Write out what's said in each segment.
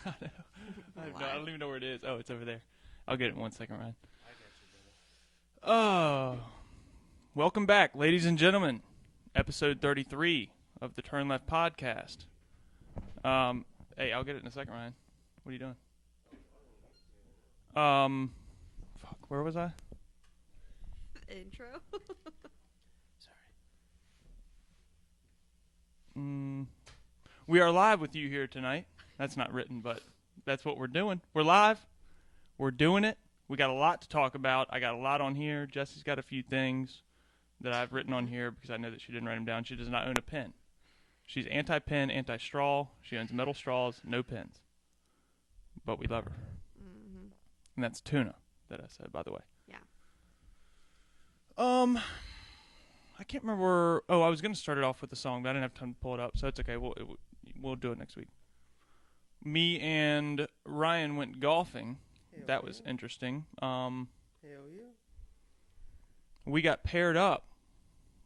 I know. I don't even know where it is. Oh, it's over there. I'll get it in 1 second, Ryan. I got you, brother. Oh, welcome back, ladies and gentlemen. Episode 33 of the Turn Left podcast. Hey, I'll get it in a second, Ryan. What are you doing? Fuck, where was I? Intro. Sorry. We are live with you here tonight. That's not written, but that's what we're doing. We're live. We're doing it. We got a lot to talk about. I got a lot on here. Jesse's got a few things that I've written on here because I know that she didn't write them down. She does not own a pen. She's anti-pen, anti-straw. She owns metal straws, no pens. But we love her. Mm-hmm. And that's tuna that I said, by the way. Yeah. I can't remember. Oh, I was going to start it off with a song, but I didn't have time to pull it up, so it's okay. We'll do it next week. Me and Ryan went golfing. That was interesting. Hell yeah. We got paired up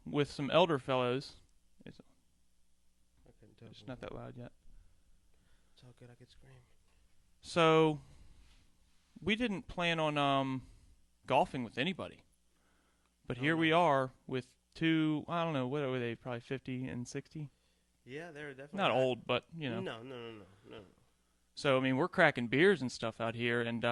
with some elder fellows. It's not that loud yet. It's all good. I could scream. So we didn't plan on golfing with anybody, but here we are with two. I don't know, what were they? Probably 50 and 60. Yeah, they're definitely not old, but you know. No. So I mean, we're cracking beers and stuff out here, and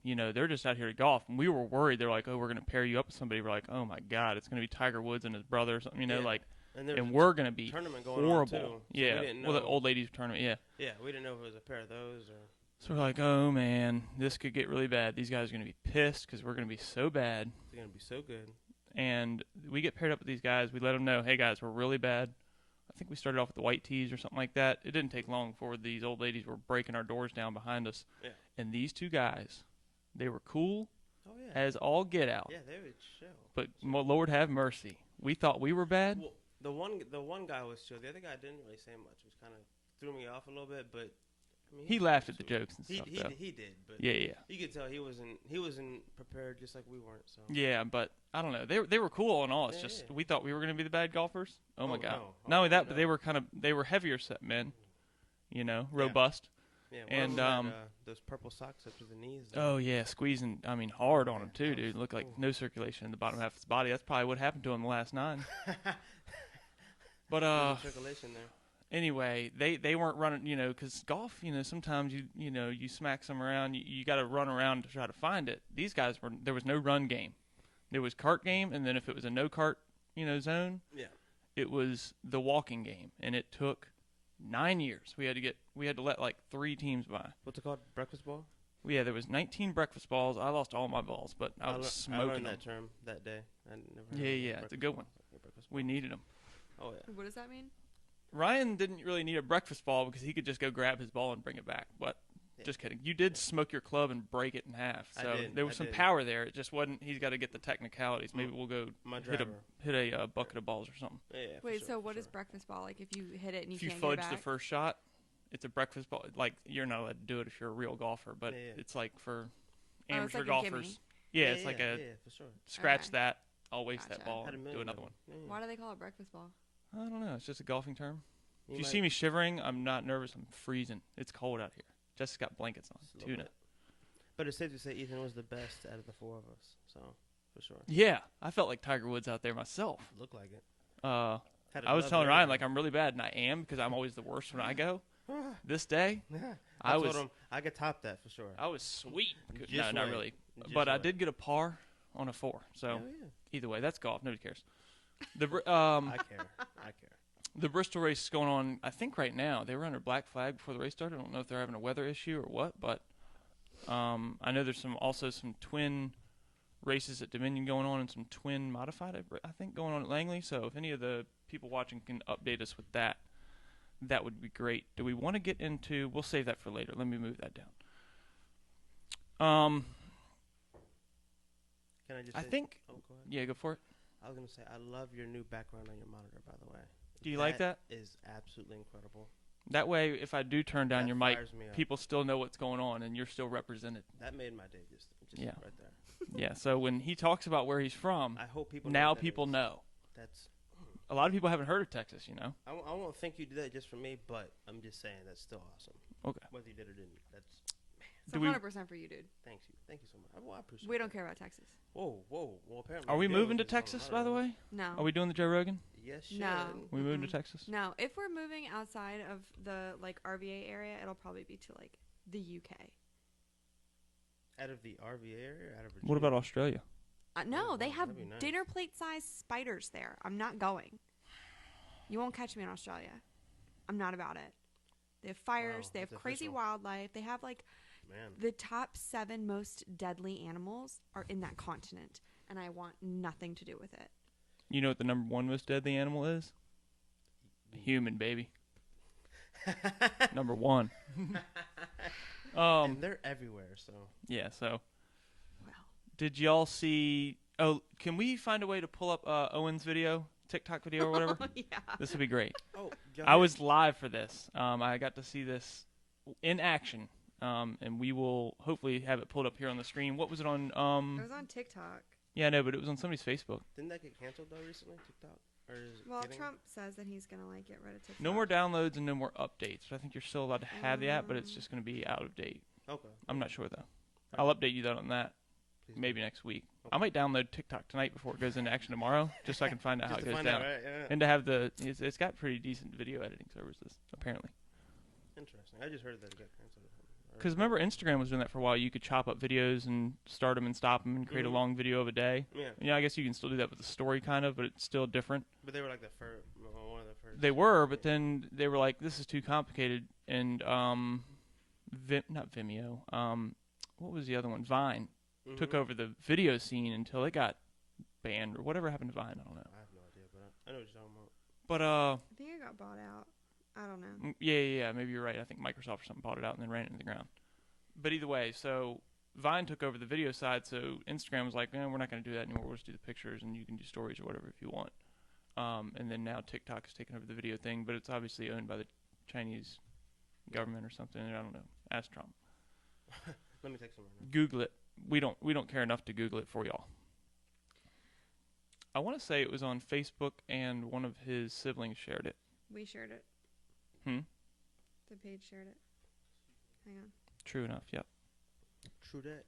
you know, they're just out here to golf. And we were worried. They're like, "Oh, we're gonna pair you up with somebody." We're like, "Oh my God, it's gonna be Tiger Woods and his brother or something." You know, like. And we're going to be horrible. On too, yeah. Well, the old ladies tournament, yeah. Yeah, we didn't know if it was a pair of those or... So we're like, oh, man, this could get really bad. These guys are going to be pissed because we're going to be so bad. They're going to be so good. And we get paired up with these guys. We let them know, hey, guys, we're really bad. I think we started off with the white tees or something like that. It didn't take long before these old ladies were breaking our doors down behind us. Yeah. And these two guys, they were cool as all get out. Yeah, they would chill. But Lord have mercy. We thought we were bad. Well, the one guy was chill. The other guy didn't really say much. It was kind of threw me off a little bit, but I mean, he laughed at the jokes and stuff. He did, but yeah. You could tell he wasn't prepared, just like we weren't. So yeah, but I don't know. They were cool and all. It's just we thought we were gonna be the bad golfers. Oh my God! Not only that, but they were heavier set men. You know, robust. Yeah, and had, those purple socks up to the knees. Oh yeah, squeezing. I mean, hard on him too, dude. Looked like no circulation in the bottom half of his body. That's probably what happened to him the last 9. But circulation there. Anyway, they weren't running, you know, because golf, you know, sometimes you smack some around, you got to run around to try to find it. These guys there was no run game, there was cart game, and then if it was a no cart, zone, it was the walking game, and it took 9 years. We had to let like 3 teams by. What's it called? Breakfast ball? Yeah, there was 19 breakfast balls. I lost all my balls, but I was smoking I learned them. that term that day. I never Yeah, it's a good one. We needed them. Oh yeah. What does that mean? Ryan didn't really need a breakfast ball because he could just go grab his ball and bring it back. But just kidding. You did smoke your club and break it in half. So there was some power there. It just wasn't. He's got to get the technicalities. Maybe we'll go hit a bucket of balls or something. Yeah. Wait. So what is breakfast ball? Like if you hit it and you can't get fudge back? the first shot, it's a breakfast ball. Like you're not allowed to do it if you're a real golfer, but it's like for amateur like golfers. It's like for sure. Scratch that. I'll waste that ball and do another one. Why do they call it breakfast ball? I don't know. It's just a golfing term. If you see me shivering, I'm not nervous. I'm freezing. It's cold out here. Jessica's got blankets on. Tuna. But it's safe to say Ethan was the best out of the 4 of us. So, for sure. Yeah. I felt like Tiger Woods out there myself. Looked like it. I was telling Ryan, like, I'm really bad, and I am because I'm always the worst when I go. This day, I could top that for sure. I was sweet. No, not really. But I did get a par on a 4. So, either way, that's golf. Nobody cares. I care. The Bristol race is going on, I think, right now. They were under black flag before the race started. I don't know if they're having a weather issue or what, but I know there's also some twin races at Dominion going on and some twin modified, I think, going on at Langley. So if any of the people watching can update us with that, that would be great. Do we want to get into... We'll save that for later. Let me move that down. Can I just I think... Oh, go ahead. Yeah, go for it. I was going to say, I love your new background on your monitor, by the way. Do you like that? That is absolutely incredible. That way, if I do turn down your mic, people still know what's going on, and you're still represented. That made my day, just right there. Yeah, so when he talks about where he's from, I hope people know. That's a lot of people haven't heard of Texas, you know. I won't think you do that just for me, but I'm just saying that's still awesome. Okay. Whether you did or didn't, that's It's Do we- 100% for you, dude. thank you so much. Well, I appreciate. We don't that. care about Texas. Whoa. Well, apparently. Are we you do, moving to because I'm Texas, not by the around. way? No. Are we doing the Joe Rogan? Yes, No. We moving to Mm-mm. Texas? No, if we're moving outside of the like RVA area, it'll probably be to like the UK. Out of the RVA area, out of Virginia. What about Australia? No, Oh, they wow, have that'd be nice. dinner plate sized spiders there. I'm not going. You won't catch me in Australia. I'm not about it. They have fires. Wow, they have that's crazy official. wildlife. They have like Man. the top 7 most deadly animals are in that continent, and I want nothing to do with it. You know what the number 1 most deadly animal is? A human, baby. Number 1. And they're everywhere, so. Yeah, so Well, did y'all see... Oh, can we find a way to pull up Owen's video, TikTok video or whatever? yeah. This would be great. Oh, I was live for this. I got to see this in action, and we will hopefully have it pulled up here on the screen. What was it on? It was on TikTok. Yeah, I know, but it was on somebody's Facebook. Didn't that get canceled though recently? TikTok, or is it Well, getting? Trump says that he's gonna like get rid of TikTok. No more downloads and no more updates. But I think you're still allowed to have the app, but it's just going to be out of date. Okay. I'm not sure though. I'll update you on that Please maybe next week. Okay. I might download TikTok tonight before it goes into action tomorrow, just so I can find out how Just it to goes find down. out, right? Yeah. And to have it's got pretty decent video editing services apparently. Interesting. I just heard that it got canceled. Because remember, Instagram was doing that for a while. You could chop up videos and start them and stop them and create Mhm. a long video of a day. Yeah, Yeah, I guess you can still do that with the story, kind of, but it's still different. but they were like the first, one of the first. They were, but then they were like, "This is too complicated." And not Vimeo. What was the other one? Vine took Mhm. over the video scene until it got banned or whatever happened to Vine. I don't know. I have no idea, but I know what you're talking about. But I think it got bought out. I don't know. yeah. Maybe you're right. I think Microsoft or something bought it out and then ran it into the ground. But either way, so Vine took over the video side, so Instagram was like, we're not going to do that anymore. We'll just do the pictures, and you can do stories or whatever if you want. And then now TikTok has taken over the video thing, but it's obviously owned by the Chinese government or something. I don't know. Ask Trump. Let me text him right now. Google it. We don't care enough to Google it for y'all. I want to say it was on Facebook, and one of his siblings shared it. We shared it. The page shared it. Hang on. True enough. Yep. True that.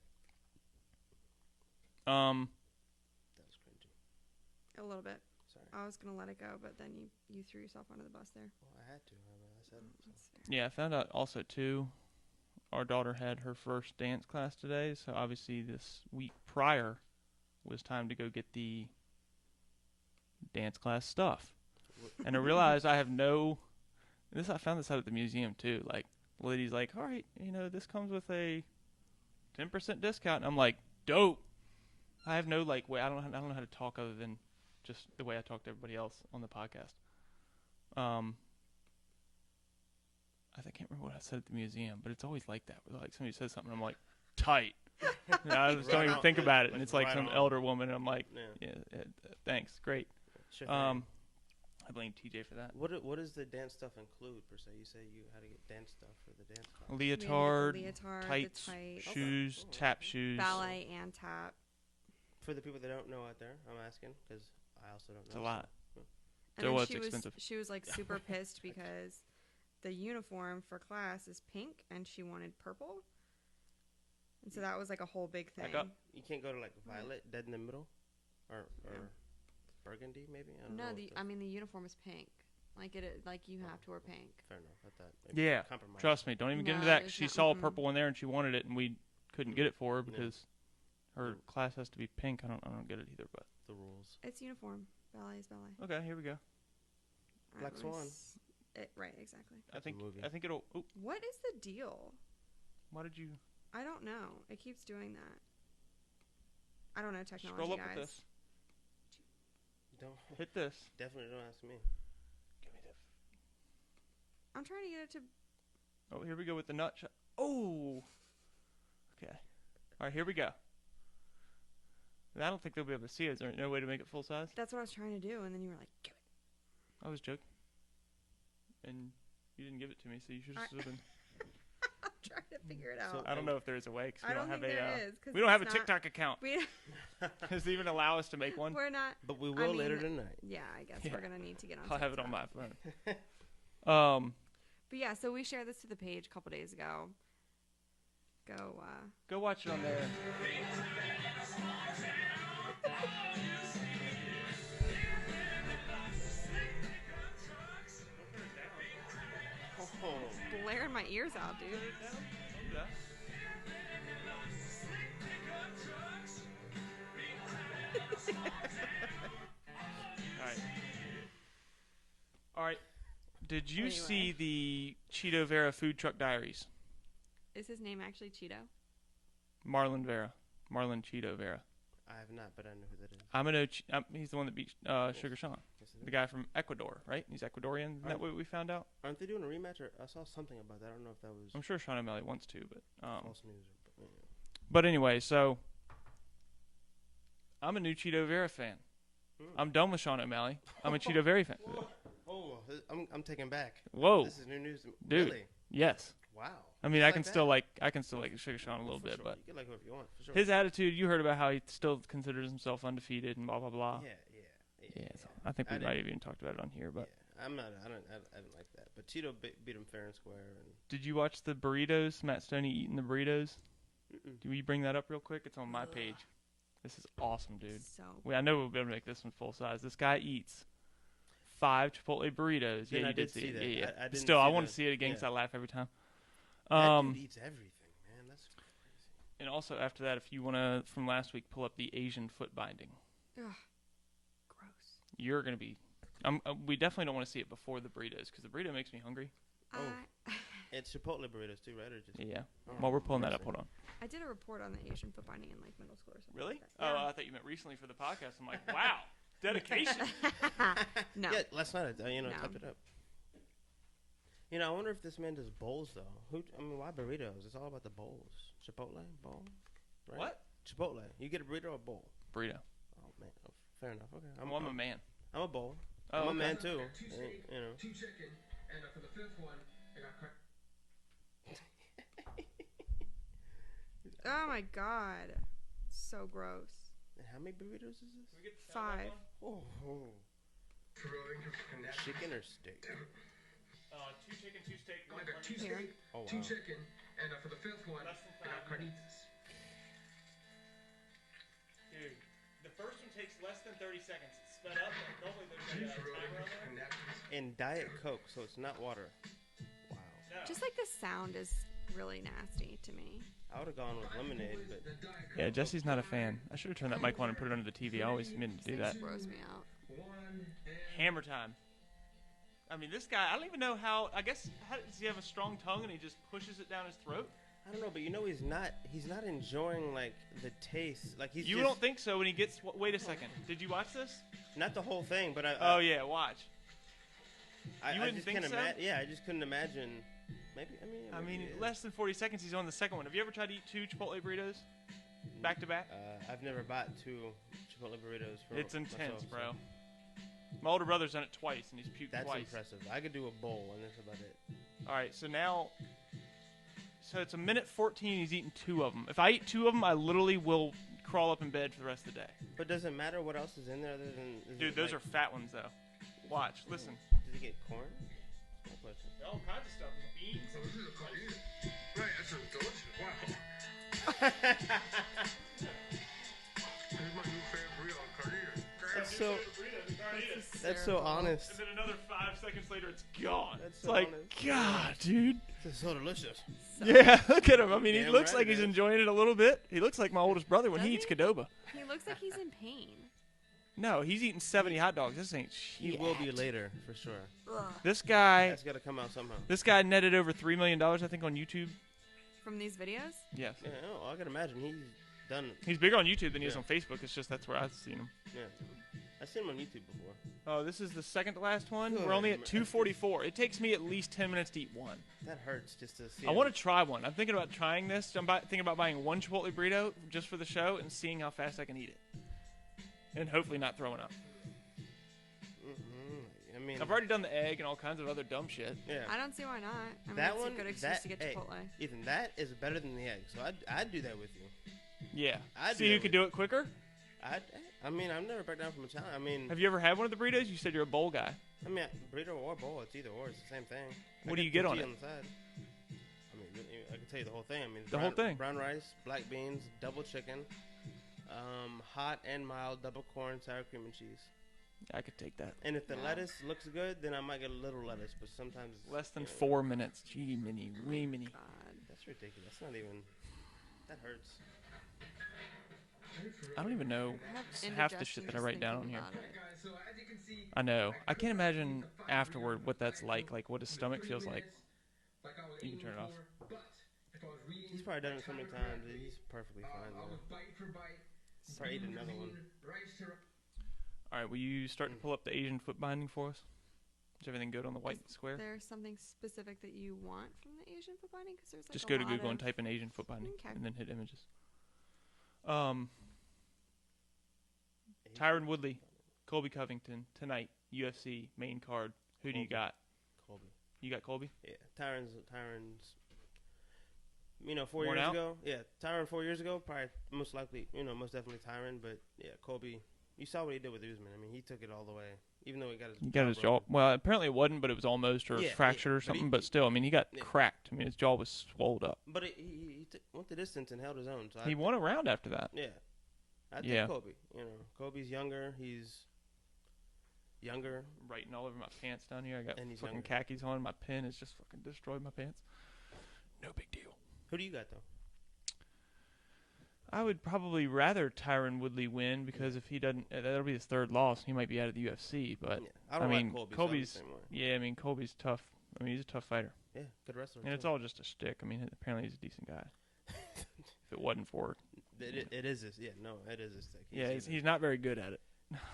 That was cringy. A little bit. Sorry. I was gonna let it go, but then you threw yourself under the bus there. Well, I had to. I said it. So. That's fair. Yeah, I found out also too. Our daughter had her first dance class today, so obviously this week prior was time to go get the dance class stuff. And I realized I have no. I found this out at the museum too. Like, the lady's like, "All right, this comes with a 10% discount." And I'm like, "Dope." I have no way. I don't know how to talk other than just the way I talk to everybody else on the podcast. I can't remember what I said at the museum, but it's always like that. Where like somebody says something, I'm like, "Tight." I just don't Right even on. think about it, and Like, it's like right some on. elder woman, and I'm like, Yeah. "Yeah, thanks, great." Sure. I blame TJ for that. What does the dance stuff include per se? You say you had to get dance stuff for the dance class. We had to get the Leotard, leotard, tights, the tights, shoes, Okay. tap shoes. ballet and tap. For the people that don't know out there, I'm asking because I also don't know. It's a lot. And So then what's she was expensive? she was like super pissed because the uniform for class is pink and she wanted purple. And so that was like a whole big thing. Back up. You can't go to like violet, dead in the middle, or Yeah. burgundy maybe. I don't No, know I mean the uniform is pink. Like you have to wear pink. fair enough. I thought maybe Yeah, compromise. trust me. Don't even get No, into that. 'Cause there's she not- saw a mhm. purple one there and she wanted it, and we couldn't get it for her Yeah. because her class has to be pink. I don't get it either. But the rules. It's uniform. Ballet is ballet. okay, here we go. Black Swan. Right, exactly. I think a movie. it'll. Oh, What is the deal? why did you I don't know. It keeps doing that. I don't know technology, scroll up guys. with this? Don't Hit this. definitely don't ask me. Give me the. I'm trying to get it to. Oh, here we go with the nut shot. Oh. Okay. All right, here we go. And I don't think they'll be able to see it. Is there no way to make it full size? That's what I was trying to do, and then you were like, "Give it." I was joking. And you didn't give it to me, so you should I- have been. I'm trying to figure it So- out. I don't know if there is a way because we I don't have think a. there is. 'Cause We don't have a it's not- TikTok account. We, Does it even allow us to make one? we're not. But we will later mean, tonight. Yeah, I guess Yeah. we're gonna need to get on. I'll have it on TikTok. my phone. But yeah, so we shared this to the page a couple days ago. Go watch it on there. Oh. Blaring my ears out, dude. All right. Did you Anyway. see the Cheeto Vera Food Truck Diaries? Is his name actually Cheeto? Marlon Vera. Marlon Cheeto Vera. I have not, but I know who that is. I'm gonna. He's the one that beat Sugar Sean, Yes, the guy from Ecuador, right? He's Ecuadorian. Isn't that what we found out? Aren't they doing a rematch? Or I saw something about that. I don't know if that was I'm sure Sean O'Malley wants to, but false news. But, But anyway, so I'm a new Cheeto Vera fan. I'm done with Sean O'Malley. I'm a Cheeto Vera fan. Oh, I'm taken back. Whoa, This is new news. dude. Really? Yes. Wow. I mean, Just I like can that? still like Sugar Sean a little For bit, sure. but You can like whoever you want. For sure. his attitude, you heard about how he still considers himself undefeated and blah blah blah. Yeah. So I think we I might didn't- have even talked about it on here. But Yeah. I don't like that. But Cheeto beat him fair and square. And did you watch the burritos? Matt Stonie eating the burritos. Mm-mm. Do we bring that up real quick? It's on my page. This is awesome, dude. So I know we'll be able to make this one full size. This guy eats 5 Chipotle burritos. Then Yeah, I you did did see see it. that. Yeah. I didn't Still, see I want the- to see it again because yeah. I laugh every time. that dude eats everything, man. That's crazy. And also after that, if you want to, from last week, pull up the Asian foot binding. ugh, gross. You're gonna be. We definitely don't want to see it before the burritos because the burrito makes me hungry. It's Chipotle burritos too, right? Or just Yeah. Oh, While we're pulling that up, mercy. hold on. I did a report on the Asian foot binding in like middle school or something. Really? Like Oh, that. I thought you meant recently for the podcast. I'm like, wow, dedication. No. Yeah, last night I No. typed it up. I wonder if this man does bowls though. Why burritos? It's all about the bowls. Chipotle bowl, right? What? Chipotle. You get a burrito or a bowl? Burrito. Oh man, fair enough. Okay, I'm a man. I'm a bowl. Oh, I'm a okay. man too. Two You steak, know. 2 chicken, and for the 5th one, I got Oh my god. So gross. And how many burritos is this? 5. Oh, chicken or steak? 2 chicken, 2 steak, I got 2 Here. steak, Oh 2 wow. chicken, and for the 5th one, Less than I got 5 minutes. carnitas. Dude, the first one takes less than 30 seconds. It's sped up. Normally Beef rolling and napkins. And Diet Coke, so it's not water. Wow. Just like the sound is really nasty to me. I would have gone with lemonade, but Yeah, Jesse's not a fan. I should have turned that mic on and put it under the TV. I always meant to do that. Gross me out. Hammer time. I mean, this guy, I don't even know how. I guess, does he have a strong tongue and he just pushes it down his throat? I don't know. But he's not enjoying like the taste. Like he's You just, don't think so when he gets. Wait a second. Did you watch this? not the whole thing, but I. Oh, yeah, watch. I, you I wouldn't just think can't so? Yeah, I just couldn't imagine. Maybe I mean, it is. less than 40 seconds, he's on the second one. Have you ever tried to eat 2 Chipotle burritos back to back? I've never bought 2 Chipotle burritos. For It's intense, myself, so bro. My older brother's done it twice, and he's puked That's twice. impressive. I could do a bowl, and that's about it. All right, so now, it's a minute 14. He's eating 2 of them. If I eat 2 of them, I literally will crawl up in bed for the rest of the day. But does it matter what else is in there other than? Dude, those are fat ones though. Watch, listen. Did he get corn? That's my question. All kinds of stuff. Beans. So this is a carnita. Right, that sounds delicious. Wow. Here's my new favorite burrito, carnita. That's so honest. And then another 5 seconds later, it's gone. That's It's so like, honest. God, dude. This is so delicious. Yeah, look at him. I mean, he Damn looks right like it he's is. enjoying it a little bit. He looks like my oldest brother when he Does eats he? Qdoba. He looks like he's in pain. No, he's eating 70 hot dogs. This ain't He shit. will be later for sure. Ugh. This guy, That's got to come out somehow. this guy netted over $3 million, I think, on YouTube. From these videos? Yes. Yeah, no, I can imagine he's done. He's bigger on YouTube than he is Yeah. on Facebook. It's just that's where I've seen him. Yeah, I've seen him on YouTube before. Oh, this is the second to last one. Good We're only at man. 2:44. It takes me at least 10 minutes to eat one. That hurts just to see. I want to try one. I'm thinking about trying this. I'm thinking about buying 1 Chipotle burrito just for the show and seeing how fast I can eat it. And hopefully not throwing up. I mean, I've already done the egg and all kinds of other dumb shit. yeah. I don't see why not. I mean, That it's one, a good excuse that to get hey, Chipotle. Ethan, that is better than the egg. So I'd do that with you. Yeah. I'd See do who that could with do it quicker? I mean, I've never backed down from a challenge. I mean, Have you ever had one of the burritos? You said you're a bowl guy. burrito or bowl, it's either or. It's the same thing. What do you get on it? On the side. I mean, I can tell you the whole thing. I mean, The whole thing? Brown rice, black beans, double chicken, hot and mild double corn, sour cream and cheese. I could take that. And if the lettuce looks good, then I might get a little lettuce, but sometimes it's, Less than 4 minutes. Gee, mini, wee mini. God. That's ridiculous. That's not even. That hurts. I don't even know half the shit that I write down on here. About it. Guys, so as you can see, I know. I can't imagine afterward what that's like what his stomach feels like. like I was You can aiming turn it off. for, but if I was reading, He's probably done it so many times. He's perfectly fine. I Though. would bite for bite. Probably eat another one. Rice to All right, will you start to pull up the Asian foot binding for us? Is everything good on the white square? There's something specific that you want from the Asian foot binding? Because there's like Just a go to lot Google of... and type in Asian foot binding, Okay. and then hit images. Tyron Woodley, Colby Covington tonight, UFC main card. Who do you Colby. got? Colby. You got Colby? Yeah, Tyron's. You know, 4 Worn years out? ago. Yeah, Tyron 4 years ago, probably most likely. You know, most definitely Tyron. But yeah, Colby. You saw what he did with Usman. I mean, he took it all the way. Even though he got his. He got his jaw. broken. Well, apparently it wasn't, but it was almost, or it was Yeah, fractured yeah, or but something. he- But still, I mean, he got Yeah. cracked. I mean, his jaw was swelled up. But he went the distance and held his own. So He won a round after that. Yeah. I think Yeah. Colby. You know, Colby's younger. He's younger. Writing all over my pants down here. I got And he's fucking younger. khakis on. My pen has just fucking destroyed my pants. No big deal. Who do you got though? I would probably rather Tyron Woodley win because if he doesn't, that'll be his third loss. He might be out of the UFC. But Yeah. I don't mean, like Colby. Colby's- So I'm the same way. yeah, I mean, Colby's tough. I mean, he's a tough fighter, Yeah, good wrestler. and it's too. all just a shtick. I mean, apparently he's a decent guy. If it wasn't for It is this. Yeah, no, it is this thing. yeah, he's not very good at it.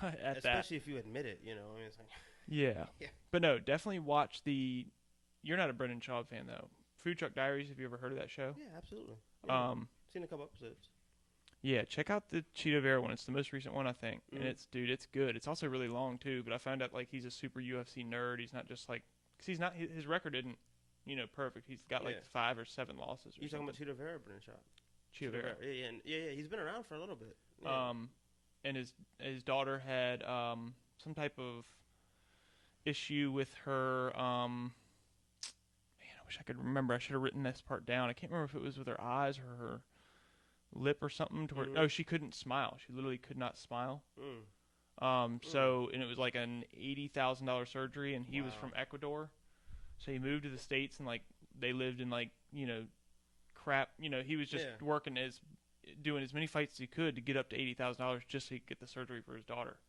at that. Especially if you admit it. You know, I mean, it's like. Yeah. Yeah. But no, definitely watch the. You're not a Brendan Schaub fan though. Food Truck Diaries. Have you ever heard of that show? Yeah, absolutely. Yeah. Seen a couple episodes. Yeah, check out the Cheeto Vera one. It's the most recent one, I think. And Mhm. it's good. It's also really long too. But I found out like he's a super UFC nerd. He's not just like, cause he's not his record isn't, perfect. He's got like Yeah. 5 or 7 losses. Or You talking something. about Cheeto Vera, Brendan Schaub? Cheeto Vera? Yeah. He's been around for a little bit. Yeah. And his daughter had some type of issue with her. Man, I wish I could remember. I should have written this part down. I can't remember if it was with her eyes or her lip or something. To where, Mhm. no, she couldn't smile. She literally could not smile. Mm. So, and it was like an $80,000 surgery, and he was Wow. from Ecuador. So he moved to the States, and like they lived in like crap. He was just Yeah. working doing as many fights as he could to get up to $80,000 just so he could get the surgery for his daughter.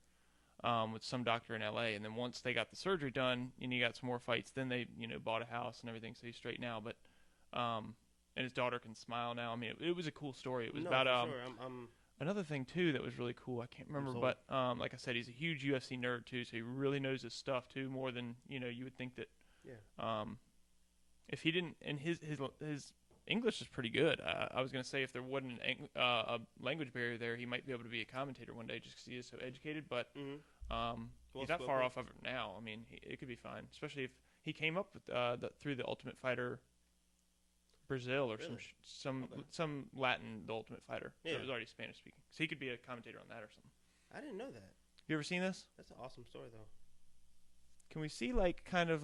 With some doctor in LA, and then once they got the surgery done and he got some more fights, then they bought a house and everything, so he's straight now. But and his daughter can smile now. I mean, it was a cool story. It was No, about for sure. I'm another thing too that was really cool. I can't remember, sold. but like I said, he's a huge UFC nerd too, so he really knows his stuff too, more than you would think that. Yeah. If he didn't, and his English is pretty good. I was gonna say if there wasn't a language barrier there, he might be able to be a commentator one day just because he is so educated. But Mhm. he's not far off of it now. I mean, it could be fine, especially if he came up with through the Ultimate Fighter Brazil or Really? some Okay. some Latin The Ultimate Fighter. So Yeah. it was already Spanish speaking, so he could be a commentator on that or something. I didn't know that. You ever seen this? That's an awesome story, though. Can we see like kind of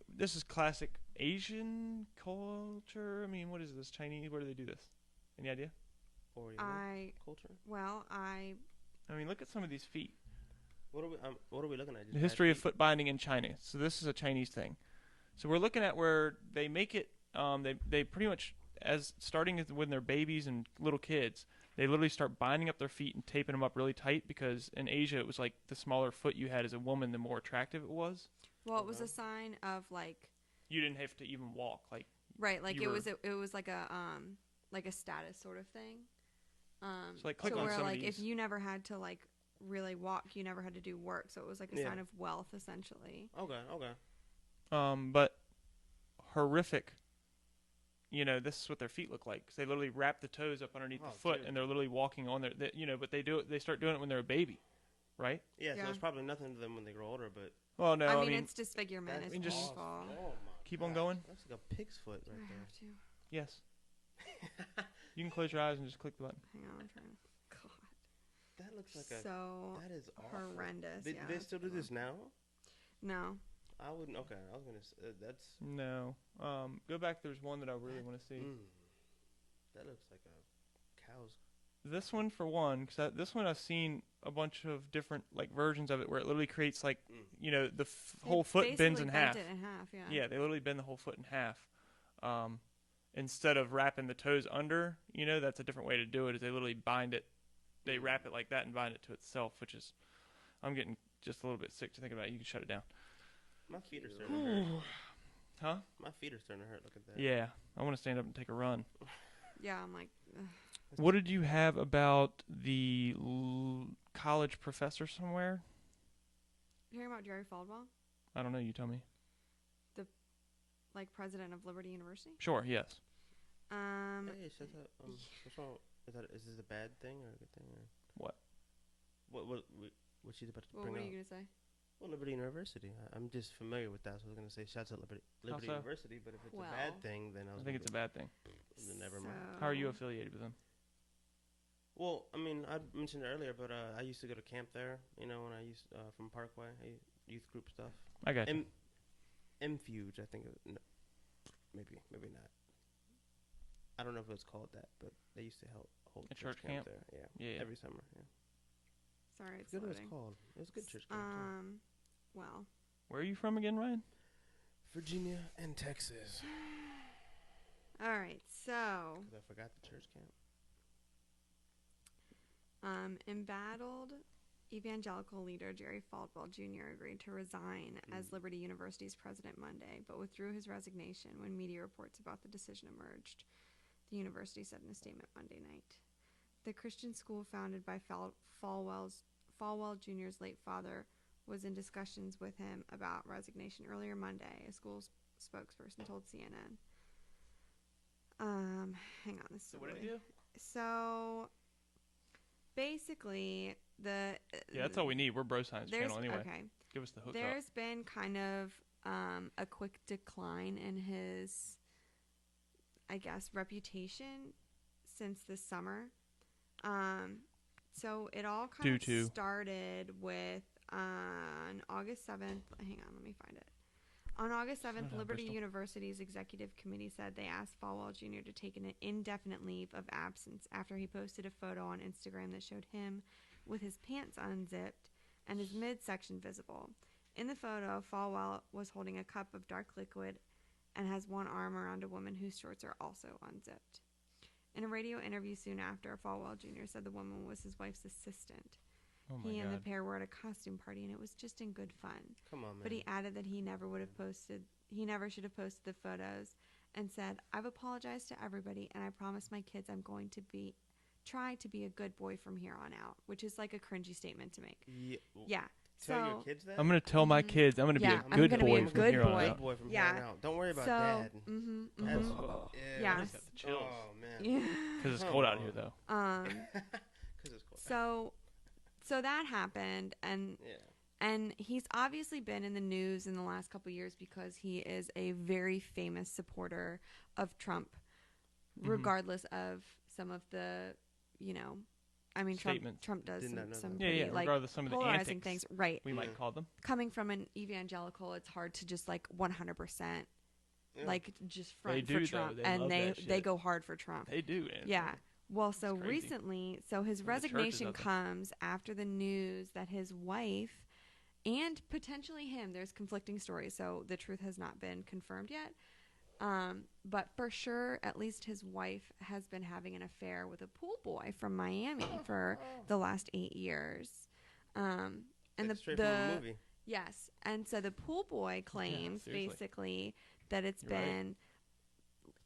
this is classic Asian culture. I mean, what is this? Chinese? Where do they do this? Any idea? Oriental culture. I mean, look at some of these feet. What are we looking at? Just The history of feet? foot binding in China. So this is a Chinese thing. So we're looking at where they make it. They pretty much starting when they're babies and little kids. They literally start binding up their feet and taping them up really tight because in Asia it was like the smaller foot you had as a woman, the more attractive it was. Well, it was a sign of like You didn't have to even walk. Like right, like you it was like a status sort of thing. So like click so on where some of like these. if you never had to like really walk, you never had to do work, so it was like a Yeah. sign of wealth essentially. Okay. But horrific. This is what their feet look like. 'Cause they literally wrap the toes up underneath the foot, dude. and they're literally walking on their. But they start doing it when they're a baby, right? Yeah, so Yeah. it's probably nothing to them when they grow older, but Well, no, I mean, it's disfigurement. that's It's just- painful. Oh my Keep on God. going? That's like a pig's foot Do right I there. have to? yes. You can close your eyes and just click the button. Hang on, I'm trying. That looks like a. So That is awful. horrendous. They, yeah. they still do this now? No. I wouldn't. Okay, I was gonna. That's. No. Go back. There's one that I really want to see. That looks like a cow's. This one for one, because this one I've seen a bunch of different like versions of it where it literally creates like the whole foot bends in half. It in half. Yeah. Yeah, they literally bend the whole foot in half. Instead of wrapping the toes under, that's a different way to do it. Is they literally bind it. They wrap it like that and bind it to itself, which is, I'm getting just a little bit sick to think about it. You can shut it down. My feet are starting to hurt. Huh? My feet are starting to hurt. Look at that. Yeah, I want to stand up and take a run. Yeah, I'm like. Ugh. What did you have about the college professor somewhere? You hearing about Jerry Faldwell, I don't know. You tell me. like president of Liberty University? Sure. Yes. Hey, shut up. What's wrong? Is this a bad thing or a good thing? Or? What? What's she about to Well, bring what are up? you gonna say? Well, Liberty University. I'm just familiar with that, so I was gonna say shouts out Liberty so? University. But if it's a bad thing, then I think it's a bad thing. Then never mind. How are you affiliated with them? Well, I mean, I mentioned it earlier, but I used to go to camp there. When I used from Parkway, youth group stuff. I got you. Infuge, I think. No, maybe not. I don't know if it was called that, but they used to hold A church camp there. Yeah. Every summer. Yeah. Sorry, it's Good what loading. it's called. It was a good church camp. Well. Where are you from again, Ryan? Virginia and Texas. All right, so. Because I forgot the church camp. Embattled evangelical leader Jerry Faldwell Jr. agreed to resign as Liberty University's president Monday, but withdrew his resignation when media reports about the decision emerged. The university said in a statement Monday night. The Christian school founded by Faldwell Jr.'s late father was in discussions with him about resignation earlier Monday, a school spokesperson told CNN. Hang on. So what did he do? So basically, yeah, that's all we need. We're Bro Science channel anyway. Okay. Give us the hook There's been kind of a quick decline in his, I guess, reputation since this summer. So it all kind of started with on August 7th. Hang on, let me find it. On August 7th, Liberty University's executive committee said they asked Faldwell Jr. to take an indefinite leave of absence after he posted a photo on Instagram that showed him with his pants unzipped and his midsection visible. In the photo, Faldwell was holding a cup of dark liquid and has one arm around a woman whose shorts are also unzipped. In a radio interview soon after, Faldwell Jr. said the woman was his wife's assistant. He and the pair were at a costume party, and it was just in good fun. Come on, man. But he added that he never should have posted the photos, and said, "I've apologized to everybody, and I promise my kids I'm going to try to be a good boy from here on out," which is like a cringy statement to make. Yeah. Tell your kids that? I'm going to tell my kids I'm going to be a good boy from here on out. Don't worry about dad. Yeah. Got the chills. Oh, man. Because it's cold out here, though. Because it's cold. So that happened, and he's obviously been in the news in the last couple of years because he is a very famous supporter of Trump, regardless of some of the, Trump does some pretty, regardless of some of the polarizing antics, things, right? We might call them. Coming from an evangelical, it's hard to just 100%, just front for Trump, and they go hard for Trump. They do. Yeah. Well, so recently, his resignation comes after the news that his wife and potentially him, there's conflicting stories, so the truth has not been confirmed yet. But for sure, at least his wife has been having an affair with a pool boy from Miami for the last 8 years. And straight from the movie. Yes. And so the pool boy claims basically that it's been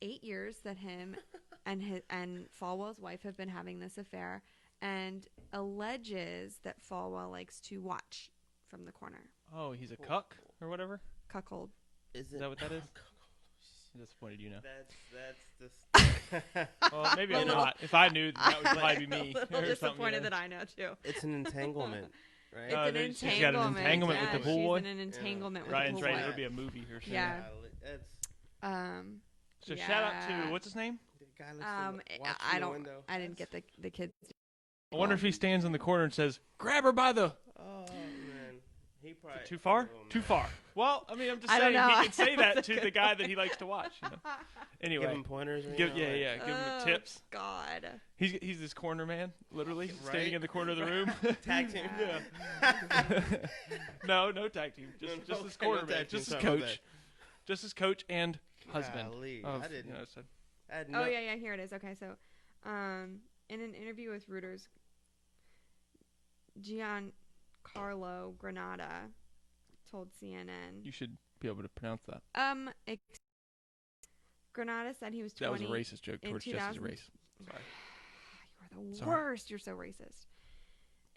8 years that him and Faldwell's wife have been having this affair, and alleges that Faldwell likes to watch from the corner. Oh, he's a cuck or whatever? Cuckold. Is that what that is? I'm disappointed, That's Well, maybe I'm not. If I knew, that would probably be me. I'm a little disappointed that I know too. It's an entanglement, right? It's an entanglement. She's got an entanglement with the pool boy. She's in an entanglement with Ryan's the pool right. boy. It'll be a movie here soon. Yeah. So shout out to what's his name? I didn't get the kids I wonder if he stands in the corner and says, "Grab her by the." Oh man, he probably Too far? Oh, Too man. far. Well, I mean, I'm just I don't saying know. he could say that to the guy that he likes to watch. You know? Anyway, Give him pointers. give you know, like- give him Oh, tips. God. He's this corner man, literally standing Right. in the corner of the room. Tag team. No tag team. Just No, this okay, corner no man, tag team, just as sorry, my coach, bad. just as coach and husband. Golly, Of, I didn't. You know, so I had Oh no, yeah, here it is. Okay, so, in an interview with Reuters, Giancarlo Granata told CNN. you should be able to pronounce that. Granata said he was 20. That was a racist joke in towards Jesse's 2000 race. Sorry. You're the Sorry. worst. You're so racist.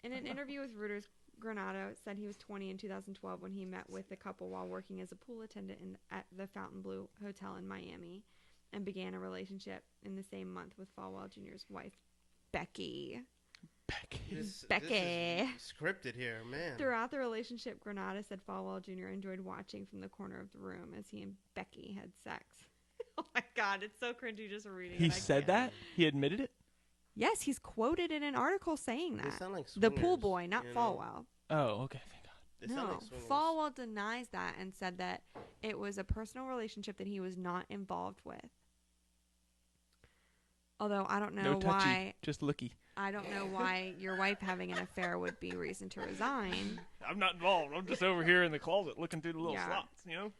In an interview with Reuters, Granado said he was 20 in 2012 when he met with the couple while working as a pool attendant at the Fontainebleau Hotel in Miami and began a relationship in the same month with Faldwell Jr.'s wife, Becky. This Becky. is scripted here, man. Throughout the relationship, Granada said Faldwell Jr. enjoyed watching from the corner of the room as he and Becky had sex. Oh my God, it's so cringy just reading He it. said that? He admitted it? Yes, he's quoted in an article saying They that. sound like The pool swingers, boy, not you know? Falwell. Oh, okay. Thank God. They sound No, like swingers. Falwell denies that and said that it was a personal relationship that he was not involved with. Although I don't know No touchy, why. just looky. I don't know why your wife having an affair would be reason to resign. I'm not involved. I'm just over here in the closet looking through the little Yeah. slots, you know?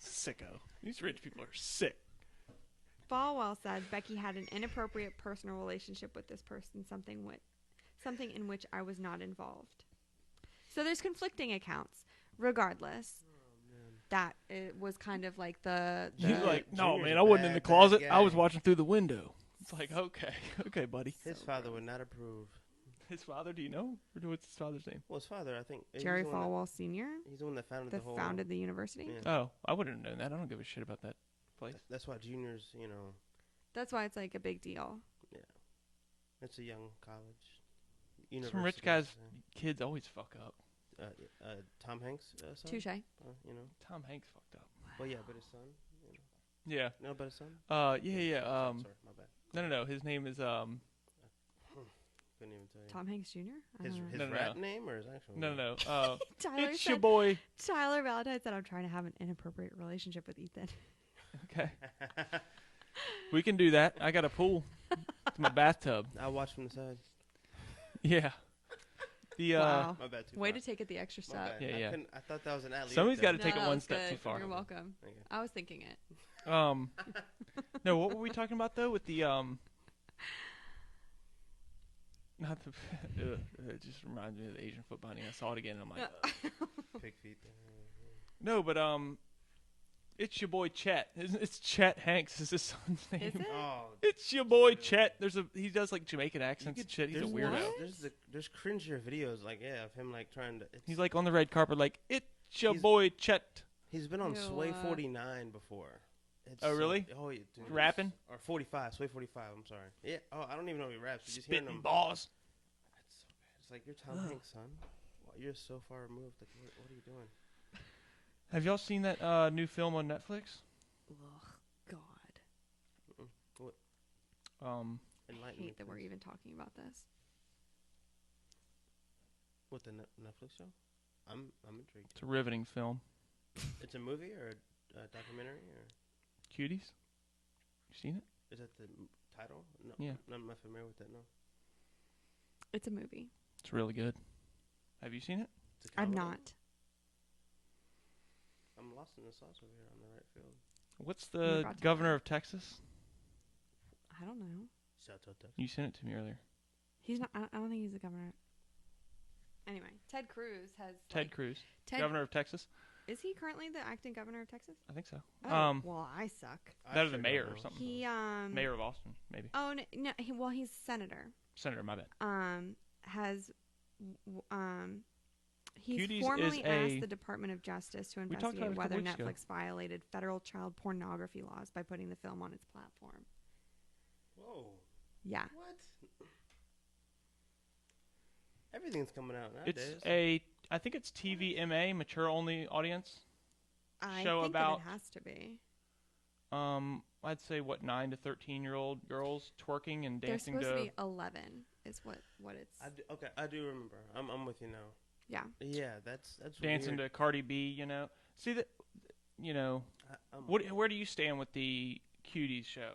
Sicko. These rich people are sick. Falwell said Becky had an inappropriate personal relationship with this person, something in which I was not involved. So there's conflicting accounts. Regardless, that it was kind of like the He's like, no, Junior's man, a I wasn't in bad, the bad closet. guy. I was watching through the window. It's like, okay, buddy. His father would not approve. His father, do you know? Or what's his father's name? Well, his father, I think. he's Jerry the one that- Falwell Sr. He's the one that founded that the whole. founded the university. Yeah. Oh, I wouldn't have known that. I don't give a shit about that place. That's why juniors, you know, That's why it's like a big deal. it's a young college. Some rich university, guys' so. kids always fuck up. Tom Hanks' son? Touche. You know. Tom Hanks fucked up. Well, yeah, but his son. You know. Yeah. No, but his son. Yeah. Sorry, my bad. No. His name is Couldn't even tell you. Tom Hanks Jr. I His don't know. No, no, rap no. name or his actual no. name? Tyler It's said, your boy. Tyler Valentine said, "I'm trying to have an inappropriate relationship with Ethan." Okay. We can do that. I got a pool. It's my bathtub. I watched from the side. Yeah. The Wow. My bad. Too Way far. to take it the extra My step. bad. Yeah. I thought that was an alley. Somebody's got to No, take it that one was step good. too far. You're welcome. Okay. I was thinking it. No, what were we talking about though with the not the it just reminds me of the Asian foot binding. I saw it again and I'm like Pig feet. no, but it's your boy Chet. It's Chet Hanks is his son's name. Is it? Oh, It's your boy Chet. He does like Jamaican accents and shit. He's a there's weirdo. one- There's cringier videos like of him like trying to. He's like on the red carpet like it's your He's- boy Chet. He's been on Ew, Sway 49 before. It's Oh, really? Oh, yeah, dude. Rapping? Or 45, Sway 45. I'm sorry. Yeah. Oh, I don't even know if he raps. You just hearing Spitting him. balls. It's so bad. It's like you're Tom Hanks, son. Wow, you're so far removed. Like, what are you doing? Have y'all seen that new film on Netflix? Ugh, God. What? I Enlighten me, hate that we're please. even talking about this. What the Netflix show? I'm intrigued. It's a riveting film. It's a movie or a documentary or Cuties? You seen it? is that the title? No. Yeah. I'm not familiar with that. No. It's a movie. It's really good. Have you seen it? It's a I'm comedy? not. I'm lost in the sauce over here on the right field. What's You're the about to governor of Texas? I don't know. Shout out Texas. You sent it to me earlier. He's not. I don't think he's the governor. Anyway, Ted Cruz has. Ted like, Cruz, Ted, governor of Texas. Is he currently the acting governor of Texas? I think so. Oh, well, I suck. I That or the sure mayor don't or know. something. He Mayor of Austin, maybe. Oh no, he's senator. Senator, my bad. Has he's Cuties formally is a- asked the Department of Justice to We talked about it investigate a whether couple weeks Netflix violated federal child pornography laws by putting the film on its platform. Whoa. Yeah. What? Everything's coming out nowadays. I think it's TVMA, mature only audience. I Show think about- that it has to be. I'd say 9 to 13-year-old girls twerking and They're dancing supposed to to be 11 is what it's. I do remember. I'm with you now. Yeah. Yeah, that's dancing weird. to Cardi B. You know, see that. You know, where do you stand with the Cuties show?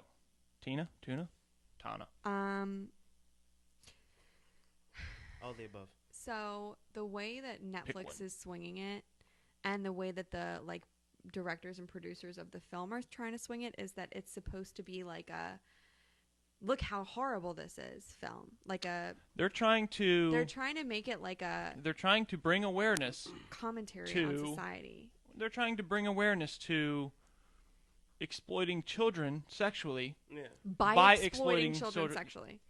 Tina, Tuna, Tana. All the above. So the way that Pick one. Netflix is swinging it, and the way that the like directors and producers of the film are trying to swing it, is that it's supposed to be like a look how horrible this is film. Like a They're trying to make it like a they're trying to bring awareness commentary to on society. They're trying to bring awareness to exploiting children sexually Yeah. By exploiting exploiting children children. sexually.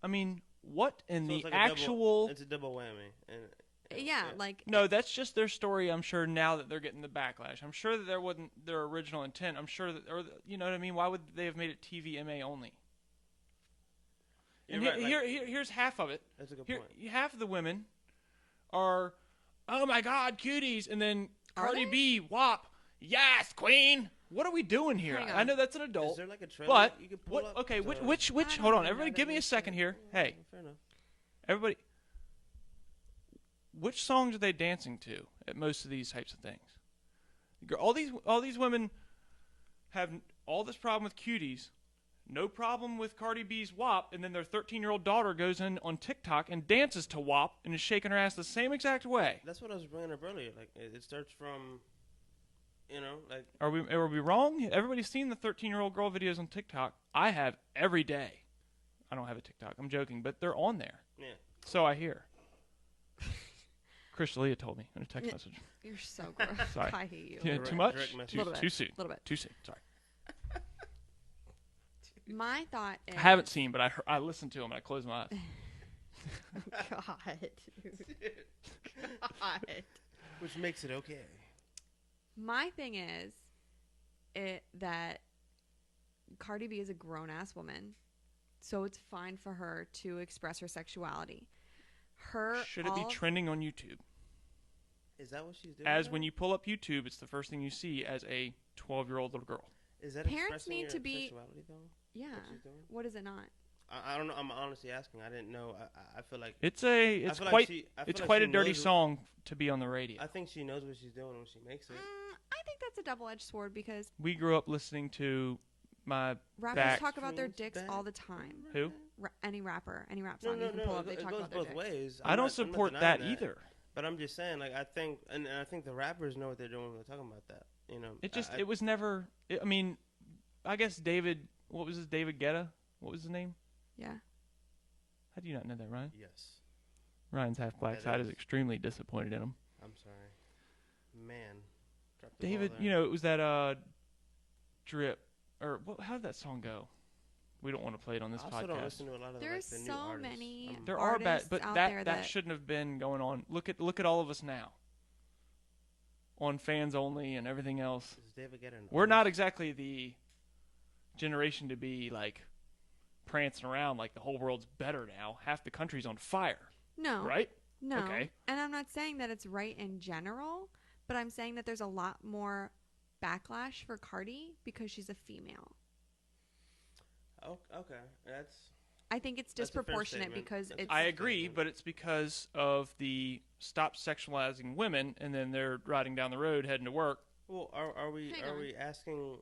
I mean, what in So the it's like actual it's a double whammy. And, Yeah, like No, that's just their story. I'm sure now that they're getting the backlash. I'm sure that there wasn't their original intent. I'm sure that, or you know what I mean. Why would they have made it TVMA only? And You're right, here's half of it. That's a good Here, point. half of the women are, oh my God, cuties, and then Are Cardi they? B, WAP, yes, queen. What are we doing here? Hang I on. know that's an adult, Is there like a trailer but you could pull what? up Okay, to- which? I don't Hold on, even everybody, know give that me a second here. Hey, Fair enough. everybody, which songs are they dancing to at most of these types of things? All these women have all this problem with cuties, no problem with Cardi B's WAP, and then their 13-year-old daughter goes in on TikTok and dances to WAP and is shaking her ass the same exact way. That's what I was bringing up earlier. Like it starts from, like Are we wrong? Everybody's seen the 13-year-old girl videos on TikTok. I have every day. I don't have a TikTok. I'm joking, but they're on there. yeah. So I hear. Chris Leah told me in a text Yeah. message. you're so gross. Sorry. I hate you. Yeah, Direct- too much? direct message. Too, Little bit. too soon. Little bit. Too soon. Sorry. My thought is I haven't seen, but I listened to them and I closed my eyes. God, dude. God. Which makes it okay. My thing is that Cardi B is a grown ass woman, so it's fine for her to express her sexuality. Should it be trending on YouTube? Is that what she's doing? As now? when you pull up YouTube, it's the first thing you see as a 12-year-old little girl. Is that Parents expressing need your to be- sexuality though? Yeah. What she's doing? What is it not? I don't know. I'm honestly asking. I didn't know. I feel like It's I feel quite like quite she a dirty knows- song to be on the radio. I think she knows what she's doing when she makes it. I think that's a double-edged sword because We grew up listening to my rappers Back- talk about their dicks Back- all the time. who? Any rapper, any rap No, song no, you can pull no. up, they It talk goes about their both dicks. ways. I don't support that denying either. But I'm just saying, like I think, and I think the rappers know what they're doing when they're talking about that. You know, It was never. I mean, I guess David. What was his David Guetta? What was his name? Yeah. How do you not know that, Ryan? Yes. Ryan's half black That side is is- extremely disappointed in him. I'm sorry, man. Dropped the David, ball there. you know, it was that drip or how did that song go? We don't want to play it on this I also don't podcast. listen to a lot of There's the new so artists. many There are bad, artists but out there that that- shouldn't have been going on. Look at all of us now. On fans only and everything else. Is David Guetta an We're not artist? exactly the generation to be like prancing around like the whole world's better now. Half the country's on fire, No. right? No. Okay. And I'm not saying that it's right in general, but I'm saying that there's a lot more backlash for Cardi because she's a female. Oh, okay, that's I think it's That's a fair disproportionate statement. because That's a it's I fair agree, statement. but it's because of the stop sexualizing women, and then they're riding down the road heading to work. well. Are we Hang are on. we asking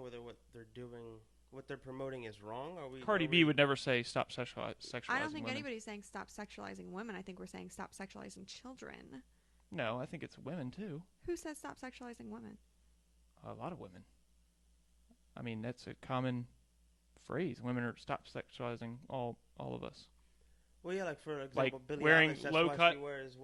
whether what they're doing, what they're promoting is wrong? Are we? Cardi are B we, would never say stop sexualizing I don't think women. anybody's saying stop sexualizing women. I think we're saying stop sexualizing children. No, I think it's women too. Who says stop sexualizing women? A lot of women. I mean, that's a common phrase. Women are stop sexualizing all of us. Well, yeah, like for example, Billie wearing Eilish, that's low why cut- she wears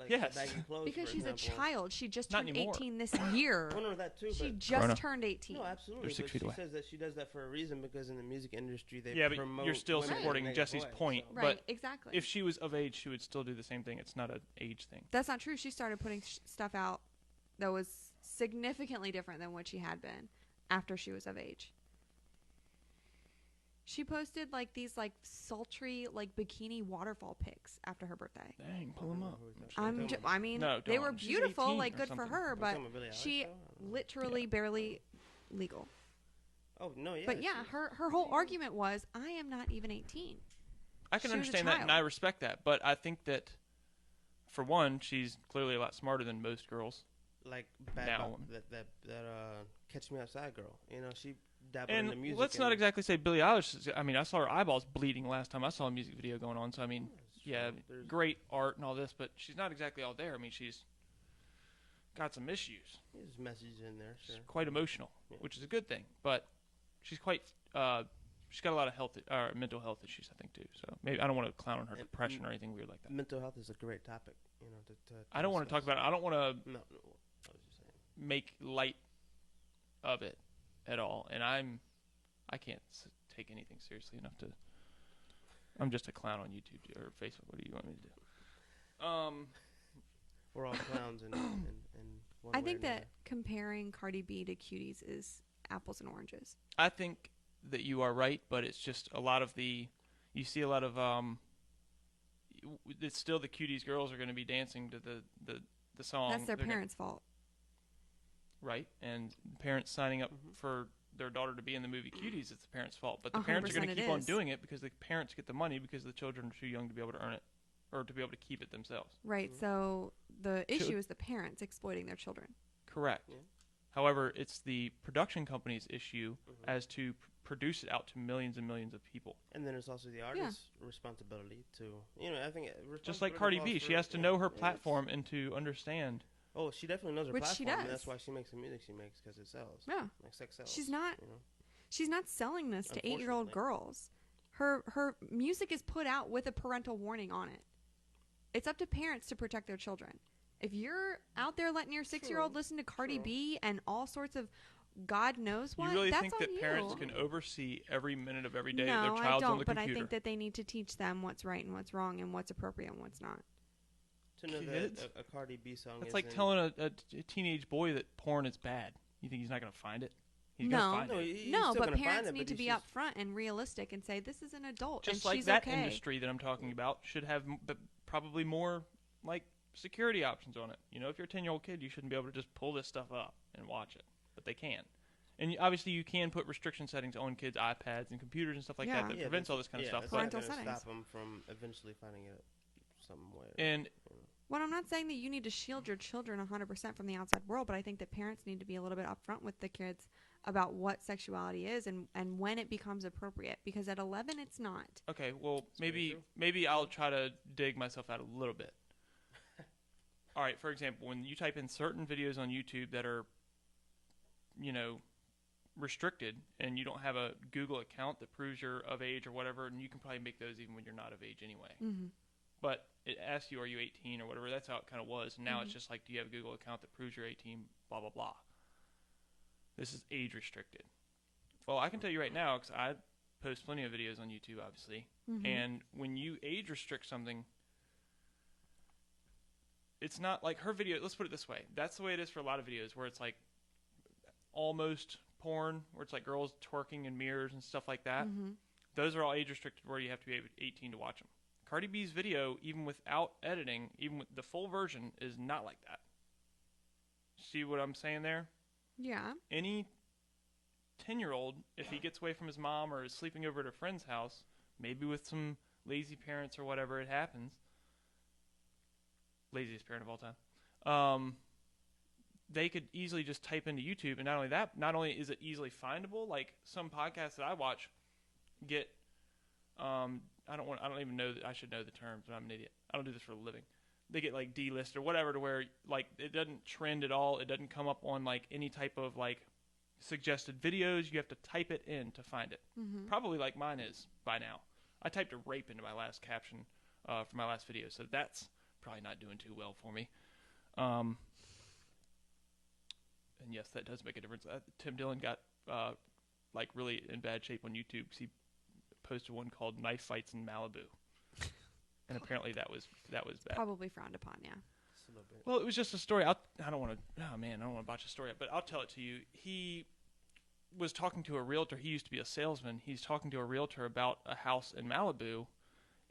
Yes. baggy clothes. Because for she's a example. child. She just Not turned anymore. 18 this year. Oh no, that too. She But just Corona. turned 18. no, absolutely. They're 6 but feet she away. says that she does that for a reason because in the music industry they Yeah, but promote. you're still women supporting with a Jesse's voice, point. so- Right, But exactly. if she was of age, she would still do the same thing. It's not an age thing. That's not true. She started putting stuff out that was significantly different than what she had been after she was of age. She posted like these like sultry like bikini waterfall pics after her birthday. Dang, pull them up. I mean, No, they were don't. She's beautiful, 18 like or good for something. her, Are we but talking about Billie Eilish, she though? I don't know. literally barely legal. Oh no, yeah. But yeah, her whole argument was, I am not even 18. I can She was a understand that, and child. I respect that. But I think that, for one, she's clearly a lot smarter than most girls. Like Now. that Catch Me Outside girl. You know, she dabbled in And the music. let's not exactly say Billie Eilish. I mean, I saw her eyeballs bleeding last time I saw a music video going on. So I mean, yeah, There's- great art and all this, but she's not exactly all there. I mean, she's got some issues. There's messages in there. Sure. She's quite emotional, Yeah. which is a good thing. But she's quite. She's got a lot of mental health issues, I think, too. So maybe I don't want to clown on her And depression or anything weird like that. Mental health is a great topic. You know, I don't want to talk about it. I don't want to No, I was just saying. make light of it at all, and I can't take anything seriously enough to. I'm just a clown on YouTube or Facebook. What do you want me to do? We're all clowns and one I way think or that another. comparing Cardi B to cuties is apples and oranges. I think that you are right, but it's just a lot of you see a lot of it's still the cuties girls are going to be dancing to the song. That's their They're parents' fault. right? And parents signing up Mhm. for their daughter to be in the movie Cuties, it's the parents' fault. But the parents are going to 100% keep it on is. doing it because the parents get the money because the children are too young to be able to earn it or to be able to keep it themselves. Right. Mhm. So the issue is the parents exploiting their children. Correct. Yeah. However, it's the production company's issue Mhm. as to produce it out to millions and millions of people. And then it's also the artist's responsibility to, you know, I think Just like responsibility Cardi falls B, for- she has to yeah, know her yeah, it's- platform and to understand. Oh, she definitely knows her Which she platform. And does. that's why she makes the music she makes because it sells. Yeah. Like sex sells. She's not You know? she's not selling this to 8-year-old Unfortunately. girls. Her music is put out with a parental warning on it. It's up to parents to protect their children. If you're out there letting your 6-year-old True. listen to Cardi True. B and all sorts of God knows what, You really that's think on that you. parents can oversee every minute of every day no, their child's I don't, on the but computer? I think that they need to teach them what's right and what's wrong and what's appropriate and what's not. To know Kids? that a Cardi B song It's is like telling a teenage boy that porn is bad. You think he's not going to find it? He's No. going to find No, it. he's No, still but gonna find parents it, need but to he's be just- upfront and realistic and say this is an adult Just and like she's that okay. industry that I'm talking about should have probably more like security options on it. You know, if you're a 10-year-old kid, you shouldn't be able to just pull this stuff up and watch it, but they can. And obviously, you can put restriction settings on kids' iPads and computers and stuff like Yeah. that Yeah, prevents that's- all this kind of yeah, stuff. that's But, not Parental gonna settings. stop them from eventually finding it some way. and Well, I'm not saying that you need to shield your children 100% from the outside world, but I think that parents need to be a little bit upfront with the kids about what sexuality is and when it becomes appropriate. Because at 11, it's not. okay, well, very true. maybe I'll try to dig myself out a little bit. All right, for example, when you type in certain videos on YouTube that are, you know, restricted and you don't have a Google account that proves you're of age or whatever, and you can probably make those even when you're not of age anyway. Mm-hmm. But it asks you, are you 18 or whatever. That's how it kind of was. And now it's Mhm. just like, do you have a Google account that proves you're 18, blah, blah, blah. This is age restricted. Well, I can tell you right now, because I post plenty of videos on YouTube, obviously. Mm-hmm. And when you age restrict something, it's not like her video. Let's put it this way. That's the way it is for a lot of videos where it's like almost porn, where it's like girls twerking in mirrors and stuff like that. Mm-hmm. Those are all age restricted where you have to be 18 to watch them. Cardi B's video, even without editing, even with the full version, is not like that. See what I'm saying there? Yeah. Any 10-year-old, if he gets away from his mom or is sleeping over at a friend's house, maybe with some lazy parents or whatever, it happens. Laziest parent of all time. They could easily just type into YouTube, and not only that, not only is it easily findable, like some podcasts that I watch get, I don't even know that I should know the terms, but I'm an idiot. I don't do this for a living. They get like delisted or whatever to where like it doesn't trend at all. It doesn't come up on like any type of like suggested videos. You have to type it in to find it. Mm-hmm. Probably like mine is by now. I typed a rape into my last caption for my last video, so that's probably not doing too well for me. And yes, that does make a difference. Tim Dillon got like really in bad shape on YouTube because he posted one called "Knife Fights in Malibu," and apparently that was bad. Probably frowned upon, yeah. Just a little bit. Well, it was just a story. I don't want to. Oh man, I don't want to botch the story up, but I'll tell it to you. He was talking to a realtor. He used to be a salesman. He's talking to a realtor about a house in Malibu,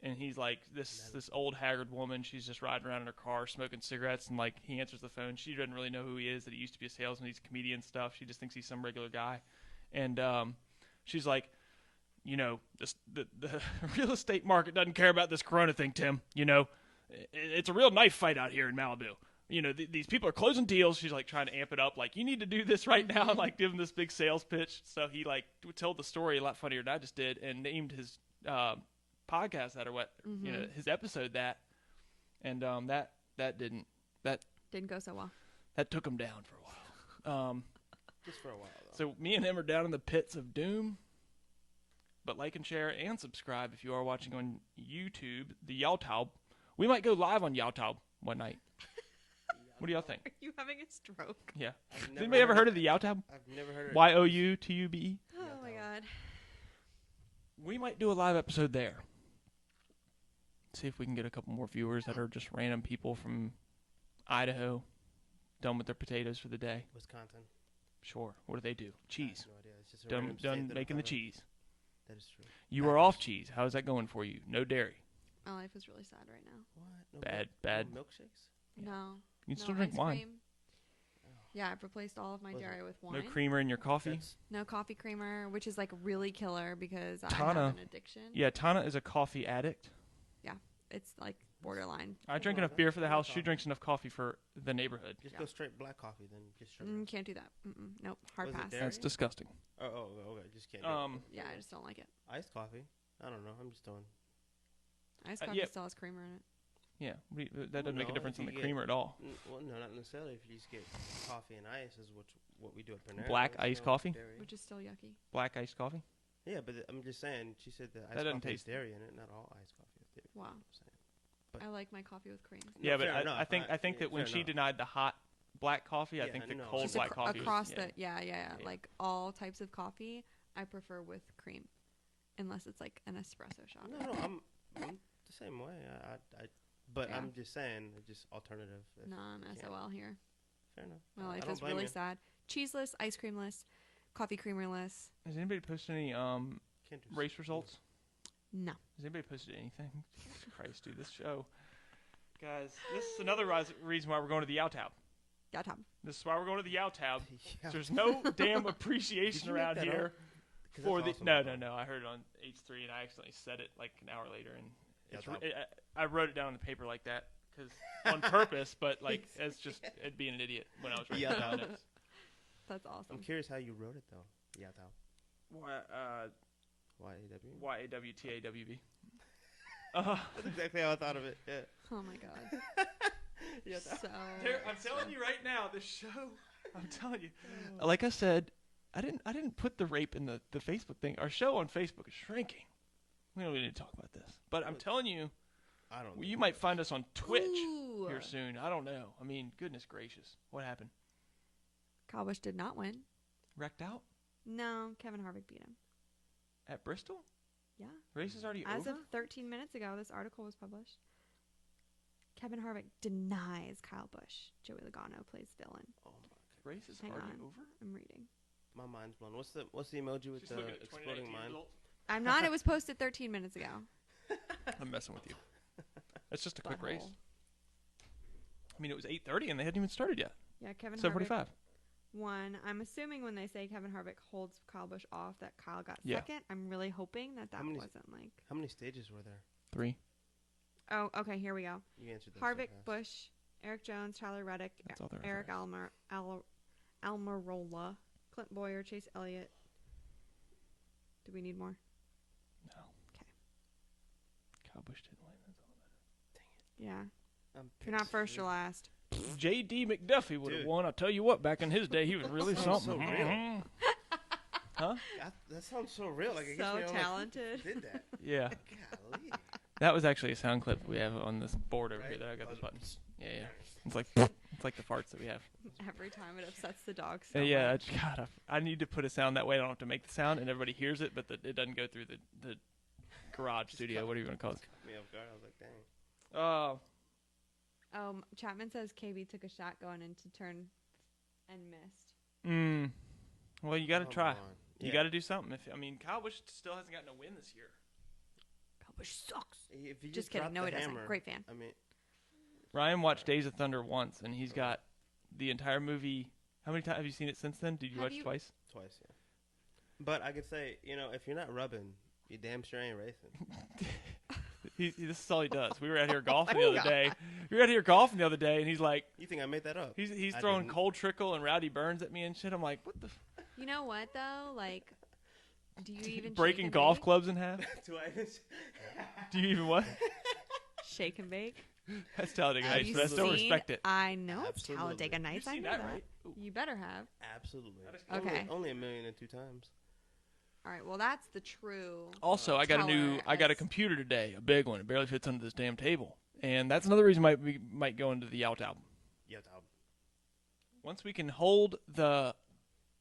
and he's like, this old haggard woman. She's just riding around in her car smoking cigarettes, and like he answers the phone. She doesn't really know who he is. That he used to be a salesman. He's comedian stuff. She just thinks he's some regular guy. and she's like, you know, the real estate market doesn't care about this Corona thing, Tim. You know, it's a real knife fight out here in Malibu. You know, these people are closing deals. She's like trying to amp it up, like, you need to do this right now, and like give him this big sales pitch. So he like told the story a lot funnier than I just did, and named his podcast that, or what, you know, his episode that, and that didn't go so well. That took him down for a while. Just for a while, though. So me and him are down in the pits of doom. But like and share and subscribe if you are watching on YouTube, the YouTube. We might go live on YouTube one night. What do y'all think? Are you having a stroke? Yeah. Has anybody ever heard of the YouTube? I've never heard of it. YOUTUBE? Oh my god. We might do a live episode there. See if we can get a couple more viewers that are just random people from Idaho, done with their potatoes for the day. Wisconsin. Sure. What do they do? Cheese. I have no idea. It's just a random state Done that making the I'm from. cheese. That is true. You are off cheese. How's that going for you? No dairy. My life is really sad right now. What? Bad. No milkshakes? No. You can no still drink ice wine. cream. Yeah, I've replaced all of my Was it- dairy with wine. No creamer in your coffee. That's- No coffee creamer, which is like really killer because I Tana. have an addiction. Yeah, Tana is a coffee addict. It's like borderline. I drink enough beer for the house. She drinks enough coffee for the neighborhood. Just Yeah. go straight black coffee, then just straight. Can't do that. Nope. Hard Was it pass. dairy? That's disgusting. Oh, okay. Just can't. Do Yeah, I just don't like it. it. Iced coffee. I don't know. I'm just doing. Iced Uh, coffee yeah. still has creamer in it. Yeah, that doesn't make a No, difference if in the you get- creamer at all. Well, no, not necessarily. If you just get coffee and ice, is what we do at Panera. Black There's iced no coffee? dairy. Which is still yucky. Black iced coffee. Yeah, but I'm just saying. She said that iced doesn't coffee has taste- dairy in it. Not all iced coffee has dairy. Wow. I'm saying. But- I like my coffee with cream. Yeah, but fair I enough. think Yeah, that when fair she enough. denied the hot black coffee, I Yeah, think the no. cold Just black coffee across was, the yeah. yeah, Yeah. like all types of coffee, I prefer with cream, unless it's like an espresso shot. No, I'm the same way. But Yeah. I'm just saying, just alternative. if No, I'm you can't. SOL here. Fair enough. My I life don't is blame really you. sad. Cheeseless, ice creamless, coffee creamerless. Has anybody posted any Can't do race s- results? No. Has anybody posted anything? Jesus Christ, dude, this show, guys. This is another reason why we're going to the Outab. Yeah, Tom. This is why we're going to the Outab. Yeah. There's no damn Did appreciation you make around that here up? 'Cause for that's the. awesome. No. I heard it on H3 and I accidentally said it like an hour later, and it's Outab. I wrote it down on the paper like that because on purpose, but like as just it being an idiot when I was writing Yeah. down notes. That's I'm awesome. curious how you wrote it though. Yeah, though. YAW. YAWTAWB. That's exactly how I thought of it. Yeah. Oh my god. Yeah. So. I'm telling you right now, this show. I'm telling you. Like I said, I didn't put the rape in the Facebook thing. Our show on Facebook is shrinking. We don't need to talk about this, but I'm telling you, I don't. you might find us on Twitch Ooh. here soon. I don't know. I mean, goodness gracious, what happened? Kyle Busch did not win. Wrecked out No, Kevin Harvick beat him. at Bristol? Yeah. Race is already As over. of 13 minutes ago, this article was published. Kevin Harvick denies Kyle Busch. Joey Logano plays Dylan. Oh my god. Race is Hang already on. over. I'm reading. My mind's blown. What's the emoji with She's the looking at exploding 2019 mind? results. I'm not. It was posted 13 minutes ago. I'm messing with you. It's just a quick race. Butthole. I mean, it was 8:30 and they hadn't even started yet. Yeah, Kevin 7:45. Harvick won. I'm assuming when they say Kevin Harvick holds Kyle Busch off, that Kyle got Yeah. second. I'm really hoping that How many- wasn't like. How many stages were there? 3. Oh, okay. Here we go. You answered that. Harvick, so fast. Busch, Eric Jones, Tyler Reddick, That's all there is. Eric Almirola, Clint Boyer, Chase Elliott. Do we need more? No. Okay. Kyle Busch didn't win. That's all that Yeah. I'm If you're not pissed, first, dude. you're last. matters. J.D. McDuffie would have Dude. won. I'll tell you what. Back in his day, he was really Sounds something. so real. Mhm. Huh? That sounds so real. Like it gets So me all talented. Like, who did that? Yeah. Golly. That was actually a sound clip we have on this board over here Right? that I got this Oh, button. Yeah. It's like the farts that we have. Every time it upsets the dog. So Yeah, much. God, I need to put a sound that way. I don't have to make the sound and everybody hears it, but it doesn't go through the garage studio. What are you going to call it? Caught me off guard. I was like, dang. Chapman says KB took a shot going into turn and missed. Well, you got to Come try. on. You Yeah. got to do something. Kyle Busch still hasn't gotten a win this year. Kyle Busch sucks. If you Just kidding. drop No, the he doesn't. hammer, Great fan. I mean, Ryan watched Days of Thunder once, and he's got the entire movie. How many times have you seen it since then? Did you Have watch it you- twice? twice. Yeah. But I could say, if you're not rubbing, you damn sure ain't racing. This is all he does. We were out here golfing my the other God. day. We were out here golfing the other day, and he's like, You think I made that up? he's I throwing didn't. Cold Trickle and Rowdy Burns at me and shit. I'm like, what the? You know what though? Like, do you even Breaking shake and golf bake? clubs in half? Do I even? Do you even what? Shake and bake. That's Talladega Have Nights, you but I still seen? respect it. I know it's Absolutely. Talladega You've Nights. I seen know that, that. right? Ooh. You better have. Absolutely. That is cool. Okay. Only 1,000,002 times. All right. Well, that's the true. Also, I got Teller a as- computer today, a big one. It barely fits under this damn table, and that's another reason we might go into the Out album. Yeah, Tom. Once we can hold the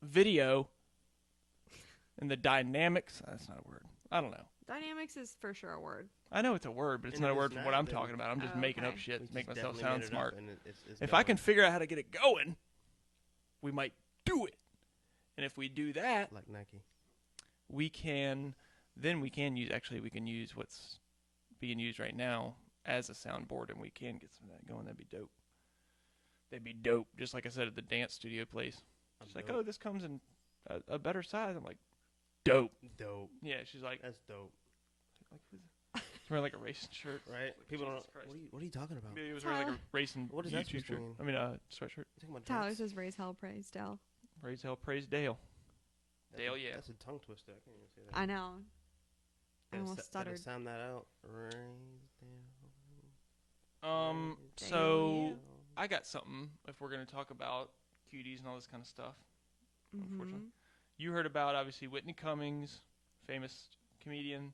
video and the dynamics. That's not a word. I don't know. Dynamics is for sure a word. I know it's a word, but it's And not a if word it's from not, what I'm then- talking about. I'm just Oh, making up okay. shit We to make just myself definitely sound made it smart. up, and it's If I can going. figure out how to get it going, we might do it. And if we do that, Like Nike. we can use what's being used right now as a soundboard, and we can get some of that going. That'd be dope. Just like I said at the dance studio place. She's like, oh, this comes in a better size. I'm like, dope. Dope. Yeah, she's like, That's dope. she's wearing like a racing shirt. Right? People Jesus don't. Christ. What are you talking about? Maybe it was wearing like a racing What is that YouTube supposed to shirt. mean? I mean, sweatshirt. You talking about Tyler drugs? says raise hell, praise Dell. Praise hell, praise Dale. That's Dale, a- yeah. That's a tongue twister. I can't even say that. I know. I Gotta almost gotta stuttered. Sound that out. Raise So Dale. I got something if we're gonna talk about cuties and all this kind of stuff. Unfortunately, you heard about obviously Whitney Cummings, famous comedian,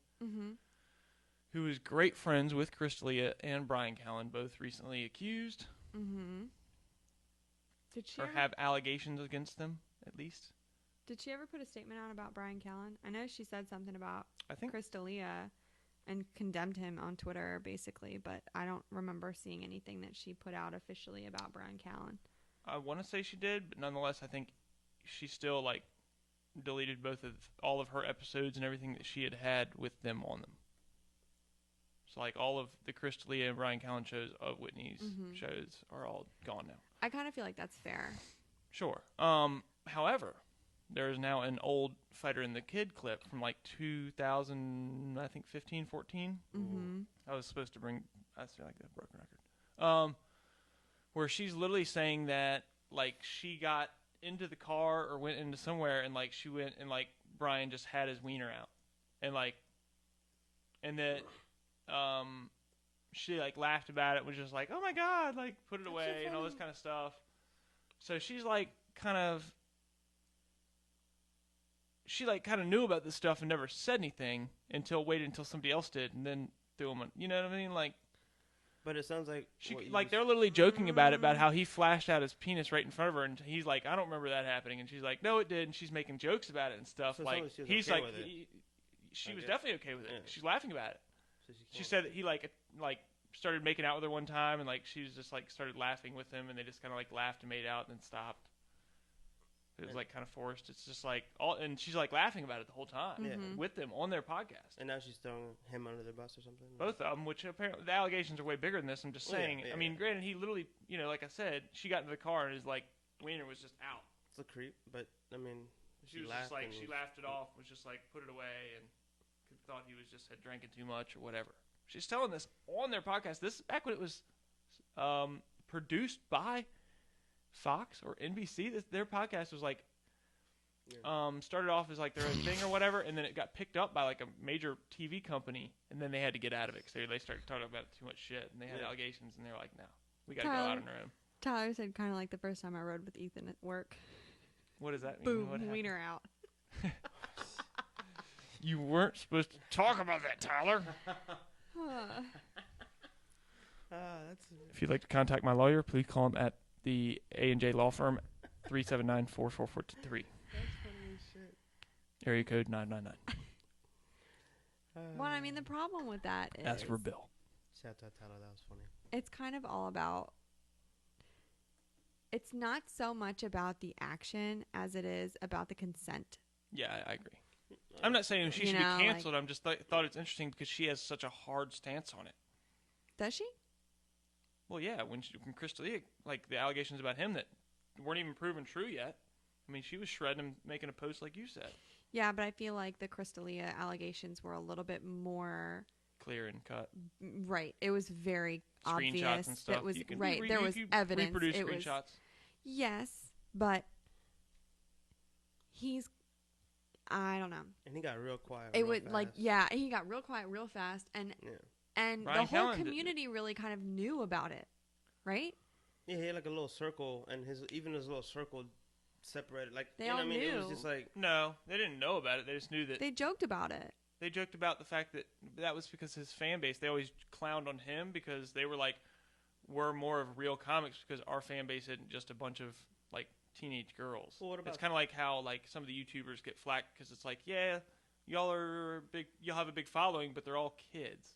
who is great friends with Crystalia and Brian Callen, both recently accused Did she or ever, have allegations against them, at least. did she ever put a statement out about Brian Callen? I know she said something about I think Crystalia and condemned him on Twitter, basically, but I don't remember seeing anything that she put out officially about Brian Callen. I want to say she did, but nonetheless, I think she still like deleted all of her episodes and everything that she had with them on them. So like all of the Crystalia and Brian Callen shows of Whitney's shows are all gone now. I kind of feel like that's fair. Sure. However, there is now an old Fighter and the Kid clip from like 2000, I think 15, 14. I was supposed to bring. I feel like that broken record. Where she's literally saying that like she got into the car or went into somewhere and like she went and like Brian just had his wiener out and that she like laughed about it, was just like, oh my god, like put it away and all this kind of stuff. So she's like kind of knew about this stuff and never said anything waited until somebody else did and then threw him on, you know what I mean? Like But it sounds like they're literally joking about how he flashed out his penis right in front of her, and he's like, I don't remember that happening, and she's like, no, it did, and she's making jokes about it and stuff. So it like sounds like she was he's okay like, with it. she I was guess. definitely okay with it. Yeah. She's laughing about it. So She can't- said that he like started making out with her one time, and like she was just like started laughing with him, and they just kind of like laughed and made out and then stopped. It was like kind of forced. It's just like and she's like laughing about it the whole time Yeah. with them on their podcast. And now she's throwing him under the bus or something. Both of them, which apparently the allegations are way bigger than this. I'm just Oh, yeah, saying. yeah, I mean, yeah. granted, he literally, like I said, she got into the car and his like wiener was just out. It's a creep, but I mean, She was just like, she laughed it off, was just like, put it away, and thought he was just had drinking too much or whatever. She's telling this on their podcast. This back when it was produced by Fox or NBC. Their podcast was like started off as like their own thing or whatever, and then it got picked up by like a major TV company, and then they had to get out of it because they started talking about too much shit, and they had allegations, and they were like, no, we got to go out on our own. Tyler said kind of like the first time I rode with Ethan at work. What does that mean? Boom, What happened? wiener out. You weren't supposed to talk about that, Tyler. That's If you'd like to contact my lawyer, please call him at the A&J Law Firm, 379-4443. funny as shit. Area code 999. Well, I mean, the problem with that is Ask for Bill. Shout out Tyler, that was funny. it's kind of all about. It's not so much about the action as it is about the consent. Yeah, I agree. I'm not saying she should be canceled. I'm just thought it's interesting because she has such a hard stance on it. Does she? Well, yeah, when Crystalia, like the allegations about him that weren't even proven true yet. I mean, she was shredding him, making a post like you said. Yeah, but I feel like the Crystalia allegations were a little bit more Clear and cut. right. It was very obvious. Screenshots and stuff. That was You can right. There was evidence. Reproduce It was screenshots. yes, but he's I don't know. And he got real quiet. It real would fast. like yeah, he got real quiet real fast, and Yeah. and Brian the whole Callen did- community really kind of knew about it, right? Yeah, he had like a little circle, and his little circle separated. Like They you know all what I mean? It was knew. just like No, they didn't know about it. They just knew that They joked about it. they joked about the fact that that was because his fan base. They always clowned on him because they were like, we're more of real comics because our fan base isn't just a bunch of like teenage girls. Well, what It's about- kind of like how like some of the YouTubers get flack because it's like, yeah, y'all are big, y'all have a big following, but they're all kids.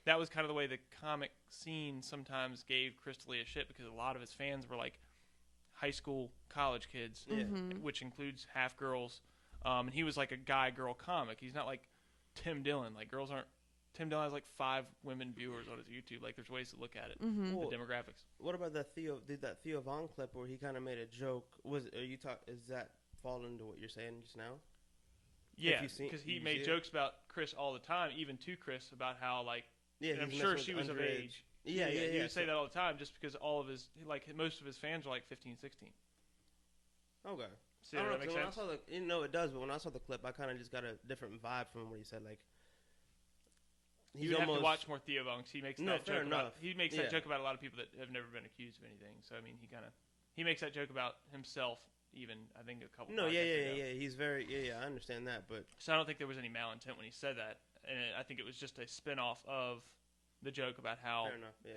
That was kind of the way the comic scene sometimes gave Crystalia shit because a lot of his fans were like high school, college kids, Yeah. which includes half girls. And he was like a guy-girl comic. He's not like Tim Dillon. Like girls aren't. Tim Dillon has like 5 women viewers on his YouTube. Like there's ways to look at it. Well, The demographics. what about that Theo Von clip where he kind of made a joke? Is that fall into what you're saying just now? Yeah, you seen- because he you made see it? jokes about Chris all the time, even to Chris about how like. Yeah, And I'm he's sure messing she with was of underage. age. Yeah. He would say that all the time, just because all of his most of his fans are like 15, 16. Okay. See I don't that know, makes 'cause when sense? I saw it does, but when I saw the clip, I kind of just got a different vibe from what he said. Like, You would have to watch more Theo Von 'cause he makes No, that fair joke about enough. he makes Yeah. that joke about a lot of people that have never been accused of anything. So I mean, he makes that joke about himself. Even I think a couple. No, podcasts ago. yeah. He's very, yeah. I understand that, but So I don't think there was any malintent when he said that, and I think it was just a spin-off of the joke about how fair enough. Yeah,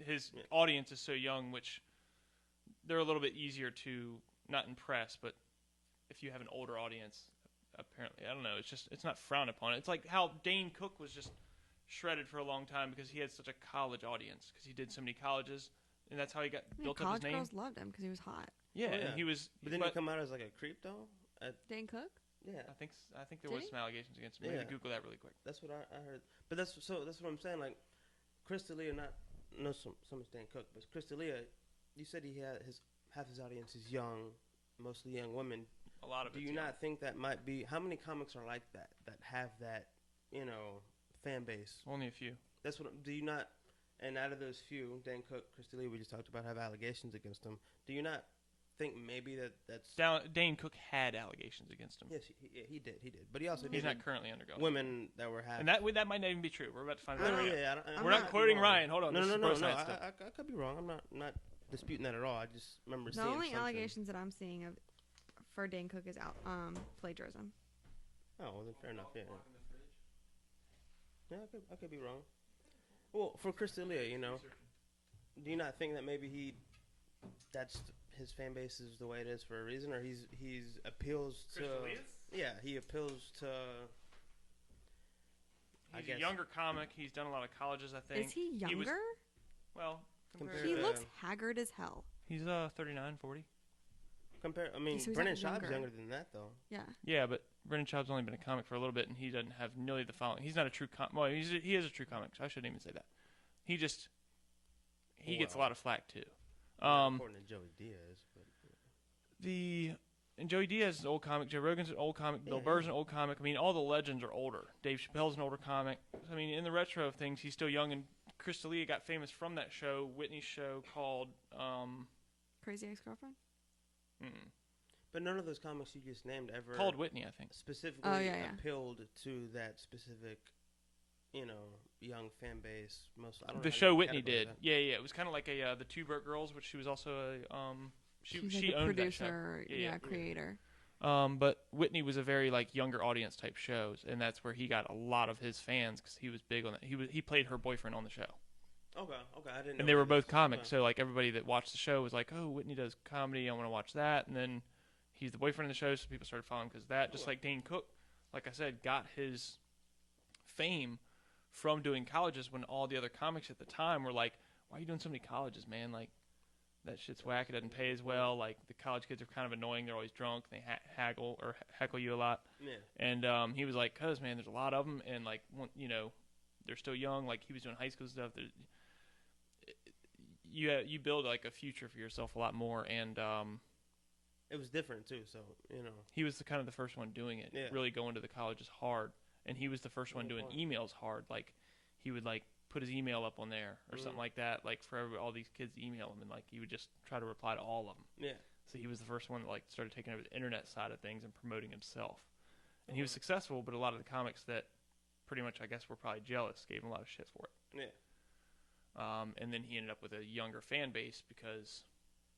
his Yeah. audience is so young, which they're a little bit easier to not impress. But if you have an older audience, apparently, I don't know. It's not frowned upon. It's like how Dane Cook was just shredded for a long time because he had such a college audience because he did so many colleges, and that's how he got built up College his name. girls loved him because he was hot. Yeah, Oh, yeah. and he was. But didn't he come out as like a creep though? Dane Cook? Yeah, I think there Did was he? some allegations against him. Maybe Yeah. Google that really quick. that's what I heard. But that's what I'm saying. Like, Crystalia, so much Dan Cook, but Crystalia, you said he had half his audience is young, mostly young women. A lot of Do it's you young. not think that might be how many comics are like that have that fan base? Only a few. That's what. Do you not? And out of those few, Dan Cook, Crystalia, we just talked about have allegations against him. Do you not think maybe that's Dane Cook had allegations against him. yes, he did, but he also He's did not currently undergoing. women that were half. And that might not even be true. We're about to find out. No, right now. yeah, I'm We're not not quoting wrong. Ryan. Hold on. No, this no, is no, bro no. science stuff. I could be wrong. I'm not disputing that at all. I just remember The seeing only something. allegations that I'm seeing of for Dane Cook is plagiarism. Oh, well, then fair enough. Yeah, I could be wrong. Well, for Crystalia, do you not think that maybe his fan base is the way it is for a reason, or he's appeals to he appeals to. I He's guess. a younger comic. He's done a lot of colleges, I think. Is he younger? was- Well, compared He to- looks haggard as hell. he's 39, 40. I mean, So he's Brennan not Schaub's younger. younger than that, though. Yeah. Yeah, but Brendan Schaub's only been a comic for a little bit, and he doesn't have nearly the following. He's not a true well, he is a true comic, so I shouldn't even say that. He gets a Well. lot of flack, too. According to Joey Diaz, but And Joey Diaz is an old comic. Joe Rogan's an old comic. Bill Yeah. Burr's an old comic. I mean, all the legends are older. Dave Chappelle's an older comic. I mean, in the retro of things, he's still young. And Crystalia got famous from that show, Whitney's show called. Crazy Ex-Girlfriend? but none of those comics you just named ever Called Whitney, I think. specifically Oh, yeah. appealed to that specific, young fan base. Most I don't know The how show you Whitney categorize did. that. Yeah. It was kind of like the Two Broke Girls, which she was also a She's she like a owned producer, that show. Yeah. creator. But Whitney was a very younger audience type shows, and that's where he got a lot of his fans because he was big on that. He played her boyfriend on the show, Okay, I didn't. know and they were that. both comics. Okay. So everybody that watched the show was like, "Oh, Whitney does comedy. I want to watch that." And then he's the boyfriend of the show, so people started following because that. Just like Dane Cook, like I said, got his fame from doing colleges when all the other comics at the time were like, "Why are you doing so many colleges, man? Like that shit's whack. It doesn't pay as well. Like the college kids are kind of annoying. They're always drunk. They haggle or heckle you a lot." Yeah. And he was like, "Cause man, there's a lot of them, and they're still young. Like he was doing high school stuff. You build a future for yourself a lot more, and it was different too. So He was kind of the first one doing it, Yeah. really going to the colleges hard, and he was the first one doing emails hard. Like he would like put his email up on there or something like that, like for all these kids to email him, and like he would just try to reply to all of them. Yeah. So he was the first one that like started taking over the internet side of things and promoting himself, and he was successful. But a lot of the comics that pretty much I guess were probably jealous gave him a lot of shit for it. Yeah. And then he ended up with a younger fan base because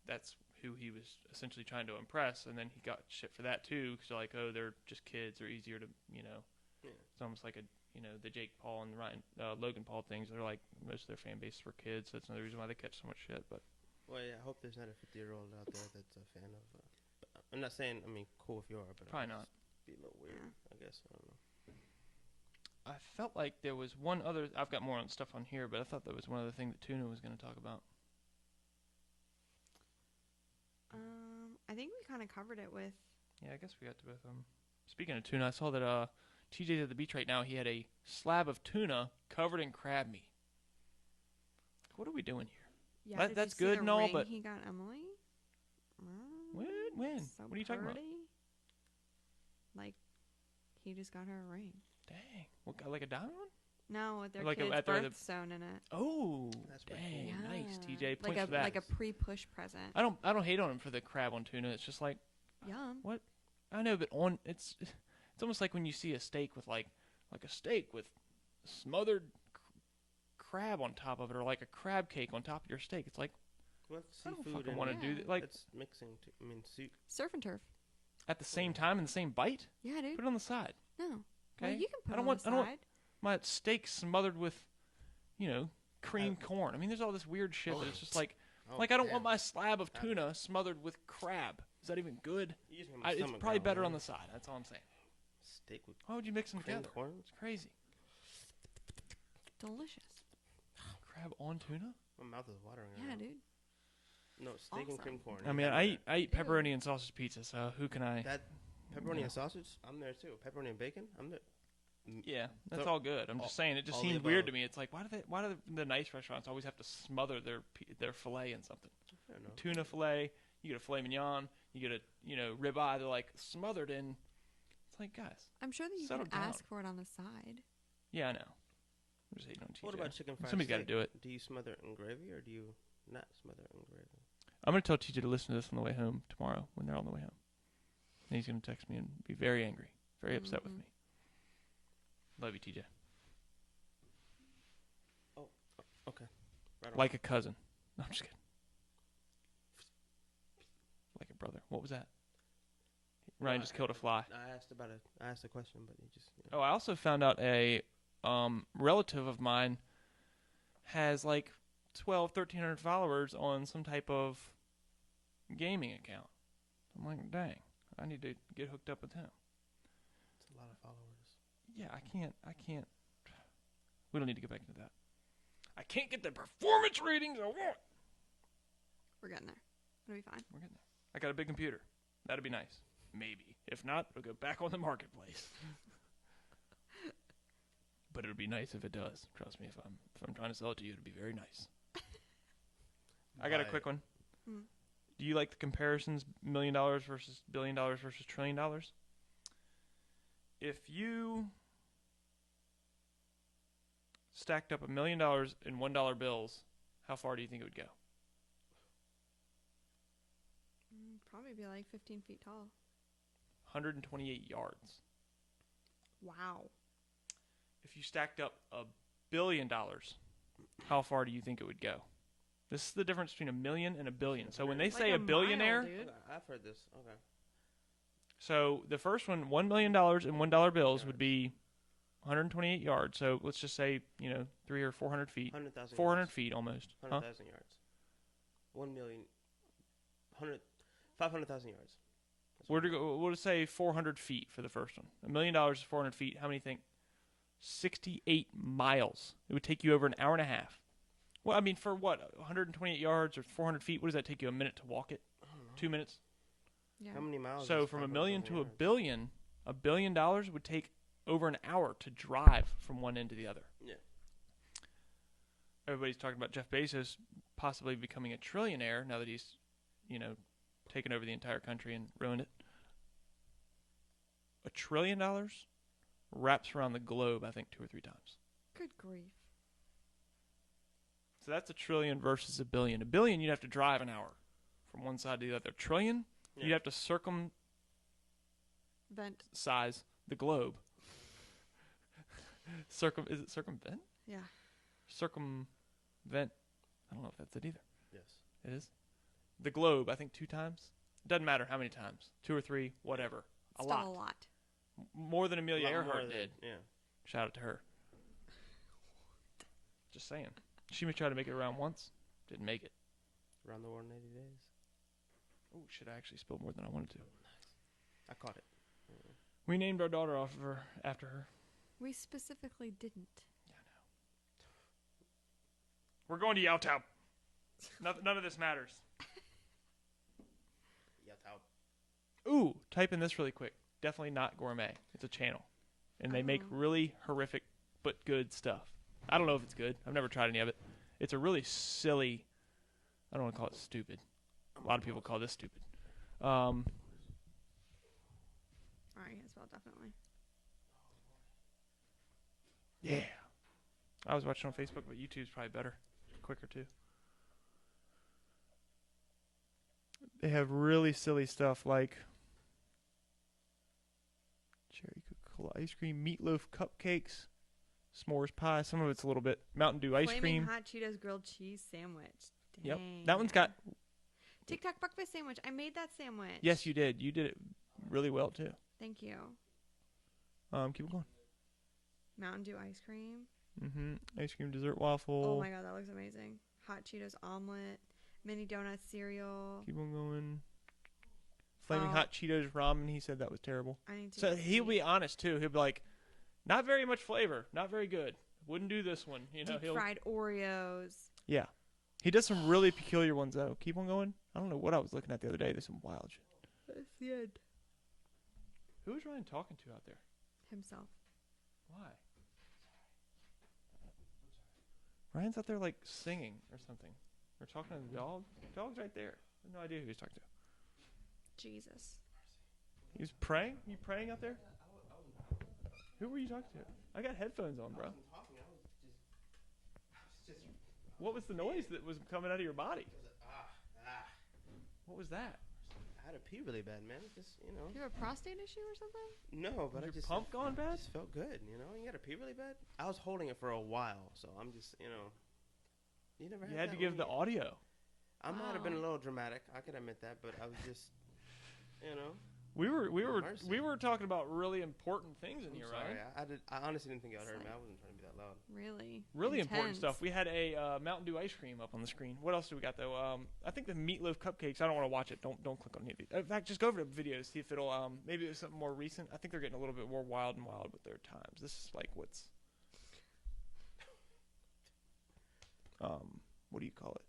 that's who he was essentially trying to impress. And then he got shit for that too, because like, oh, they're just kids, they're easier to, Yeah. It's almost like the Jake Paul and Logan Paul things. They're like most of their fan base were kids. That's another reason why they catch so much shit. But Well, yeah. I hope there's not a 50-year-old out there that's a fan of. I'm not saying. I mean, cool if you are, but probably not. Be a little weird. I guess. I don't know. I felt like there was one other. I've got more on stuff on here, but I thought there was one other thing that Tuna was going to talk about. I think we kind of covered it with. Yeah, I guess we got to both of them. Speaking of tuna, I saw that TJ's at the beach right now. He had a slab of tuna covered in crab meat. What are we doing here? Yeah, That's did you see good the and all, ring but- he got Emily. When? So What are you talking about? pretty. Like, he just got her a ring. Dang. What, like a diamond one? No, with their Like kid's at the- birthstone in it. Oh, That's pretty dang. cool. Nice, Yeah. TJ. Points Like for that. like a pre-push present. I don't hate on him for the crab on tuna. It's just like, Yum. what? I know, but it's almost like when you see a steak with like a steak with smothered crab on top of it, or like a crab cake on top of your steak. It's like, Well, I don't seafood fucking and want to Yeah. do that. Like it's mixing. I mean, Surf and turf. at the same time in the same bite. Yeah, dude. Put it on the side. No. Okay. Well, you can put I it don't on want. the I don't want side. my steak smothered with, creamed corn. I mean, there's all this weird shit that it's just like, I don't want my slab of tuna smothered with crab. Is that even good? It's probably better on the side. That's all I'm saying. steak with Why would you mix them creamed together? corn. It's crazy. Delicious. Crab on tuna? My mouth is watering. right Yeah, now. dude. No, steak and Awesome. cream corn. I mean, I'm I there. eat pepperoni and sausage pizza, so who can I? That pepperoni Yeah. and sausage. I'm there too. Pepperoni and bacon. I'm there. Yeah, that's So- all good. I'm just saying, it just all seems the weird above. to me. It's like, why do the nice restaurants always have to smother their fillet in something? I don't know. Tuna fillet, you get a filet mignon, you get a ribeye. They're like smothered in. It's like, guys, I'm sure that you Settle can down. ask for it on the side. yeah, I know. I'm just hating on TJ. What about chicken fried Somebody's got to steak? do it. Do you smother it in gravy or do you not smother it in gravy? I'm gonna tell TJ to listen to this on the way home tomorrow when they're on the way home. And he's gonna text me and be very angry, very upset with Mhm. me. Love you, TJ. Okay. Right on. Like a cousin. No, I'm just kidding. Like a brother. What was that? Ryan just killed a fly. I asked a question, but you just. Oh, I also found out a relative of mine has like 1,300 followers on some type of gaming account. I'm like, dang, I need to get hooked up with him. It's a lot of followers. Yeah, I can't. We don't need to get back into that. I can't get the performance ratings I want. We're getting there. It'll be fine. We're getting there. I got a big computer. That'd be nice. Maybe. If not, it'll go back on the marketplace. But it'll be nice if it does. Trust me, if I'm trying to sell it to you, it'll be very nice. I got a Buy quick it. one. Mm. Do you like the comparisons $1 million versus $1 billion versus $1 trillion? If you stacked up $1 million in $1 bills, how far do you think it would go? Probably be like 15 feet tall. 128 yards. Wow. If you stacked up $1 billion, how far do you think it would go? This is the difference between a million and a billion. So when they Like say a a billionaire, mile, dude. Okay, I've heard this. Okay. so the first one, $1 million in $1 bills would be 128 yards. So let's just say, 300 or 400 feet. 100,000. 400 feet almost. Huh? 100,000 yards. 1 million. 500,000 yards. That's We're what- to go, we'll just say 400 feet for the first one. $1 million is 400 feet. How many think? 68 miles. It would take you over an hour and a half. Well, I mean, for what? 128 yards or 400 feet? What does that take you? A minute to walk it? I don't know. 2 minutes? Yeah. How many miles? So is from a million 500,000 to a yards? billion, $1 billion would take over an hour to drive from one end to the other. Yeah. Everybody's talking about Jeff Bezos possibly becoming a trillionaire now that he's, taken over the entire country and ruined it. $1 trillion wraps around the globe, I think, 2 or 3 times. Good grief. So that's $1 trillion versus $1 billion. $1 billion, you'd have to drive an hour from one side to the other. $1 trillion, Yeah. you'd have to circumsize Vent. the globe. Is it circumvent? Yeah. Circumvent. I don't know if that's it either. Yes. It is. The globe, I think 2 times. Doesn't matter how many times. 2 or 3, whatever. A Still lot. a lot. More than Amelia A lot more Earhart than- did. Yeah. Shout out to her. Just saying. She may try to make it around once. Didn't make it. Around the world in 80 days. Oh, shit, I actually spilled more than I wanted to. I caught it. We named our daughter after her. We specifically didn't. Yeah, I know. We're going to Yowtown. None of this matters. Yeah, out. Ooh, type in this really quick. Definitely not gourmet. It's a channel. And they make Oh. really horrific but good stuff. I don't know if it's good. I've never tried any of it. It's a really silly, I don't want to call it stupid. A lot of people call this stupid. Alright, as well, definitely. Yeah. I was watching on Facebook, but YouTube's probably better. Quicker, too. They have really silly stuff like cherry Coca-Cola ice cream, meatloaf cupcakes, s'mores pie. Some of it's a little bit Mountain Dew ice Flaming cream. hot Cheetos grilled cheese sandwich. Yep. Dang. That one's got... Tic Tac breakfast sandwich. I made that sandwich. Yes, you did. You did it really well, too. Thank you. Keep going. Mountain Dew ice cream. Mm-hmm. Ice cream dessert waffle. Oh my god, that looks amazing. Hot Cheetos omelet. Mini donuts cereal. Keep on going. Flaming Oh. hot Cheetos ramen. He said that was terrible. I need to. So he'll see. be honest too. He'll be like, not very much flavor, not very good. Wouldn't do this one. You know, Deep fried Oreos. Yeah. He does some really peculiar ones though. Keep on going. I don't know what I was looking at the other day. There's some wild shit. That's the end. Who was Ryan talking to out there? Himself. Why? Ryan's out there like singing or something. Or talking to the dog. Dog's right there. I have no idea who he's talking to. Jesus. He was praying? You praying out there? Who were you talking to? I got headphones on, bro. What was the noise that was coming out of your body? What was that? I had to pee really bad, man. Just, you know. You have a prostate issue or something? No, but Was I your just pump gone bad? just felt good, you know. You got to pee really bad. I was holding it for a while, so I'm just, you know. You never You had had to that give when the you- audio. I might have been a Wow. little dramatic. I can admit that, but I was just, you know. We Mercy. were talking about really important things in I'm here, sorry. right? I honestly didn't think y'all heard me. Sorry. I wasn't trying to be that loud. Really? Really important Intense. stuff. We had a Mountain Dew ice cream up on the screen. What else do we got though? I think the meatloaf cupcakes. I don't want to watch it. Don't click on any of these. In fact, just go over to the video to see if it'll maybe it's something more recent. I think they're getting a little bit more wild and wild with their times. This is like what's what do you call it?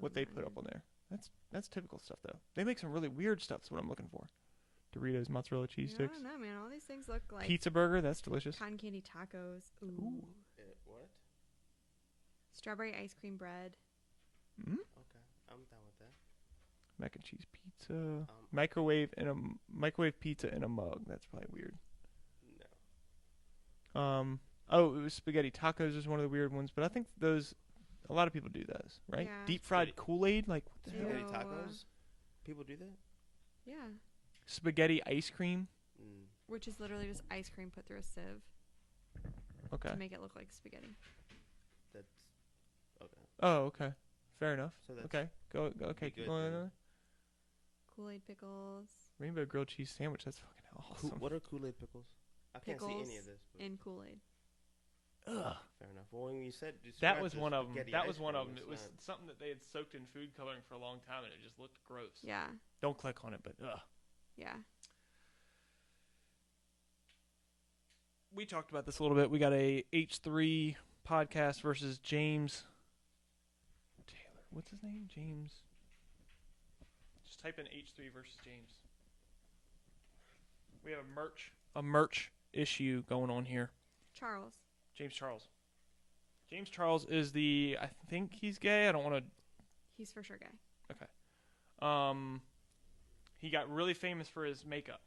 What they put up on there. That's typical stuff though. They make some really weird stuff. That's what I'm looking for. Doritos, mozzarella cheese I sticks, don't know, man. All these things look like pizza burger. That's delicious. cotton candy tacos. Ooh. Ooh. What? Strawberry ice cream bread. Mm? Okay, I'm down with that. Mac and cheese pizza. Microwave pizza in a mug. That's probably weird. No. Oh, it was spaghetti tacos is one of the weird ones, but I think those a lot of people do those, right? Yeah. Deep fried Spaghetti. Kool-Aid, like what the hell? Spaghetti Ew. tacos? People do that? Yeah. Spaghetti ice cream. Mm. Which is literally just ice cream put through a sieve Okay. to make it look like spaghetti. That's okay. Oh, okay. Fair enough. So that's Okay. Go. Okay. good Keep going. then. Kool-Aid pickles Rainbow grilled cheese sandwich. That's fucking awesome. What are Kool-Aid pickles? I can't see any Pickles of this. But in Kool-Aid. Ugh. fair enough. Well, when you said That described was the one of them. spaghetti That ice was one of cream, them. It it's was not- something that they had soaked in food coloring for a long time, and it just looked gross. Yeah. Don't click on it, but ugh. Yeah. We talked about this a little bit. We got a H3 podcast versus James Taylor. What's his name? James. Just type in H3 versus James. We have a merch issue going on here. Charles. James Charles. James Charles is I think he's gay. I don't want to. He's for sure gay. He got really famous for his makeup.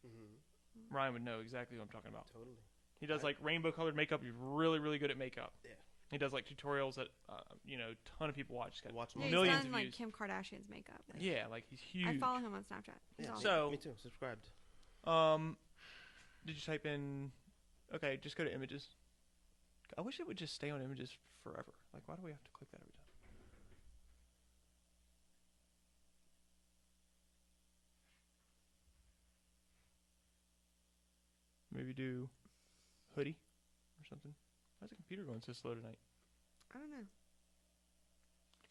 Mm-hmm. Ryan would know exactly what I'm talking about. Totally. He does like rainbow colored makeup. He's really, really good at makeup. Yeah. He does like tutorials that ton of people watch. He's got Watch Yeah, millions he's done of like views. Kim Kardashian's makeup. Like, Yeah, like he's huge. I follow him on Snapchat. He's Yeah, awesome. So- me too. Subscribed. Did you type in? Okay, just go to images. I wish it would just stay on images forever. Like, why do we have to click that every time? Maybe do hoodie or something. Why's the computer going so slow tonight? I don't know.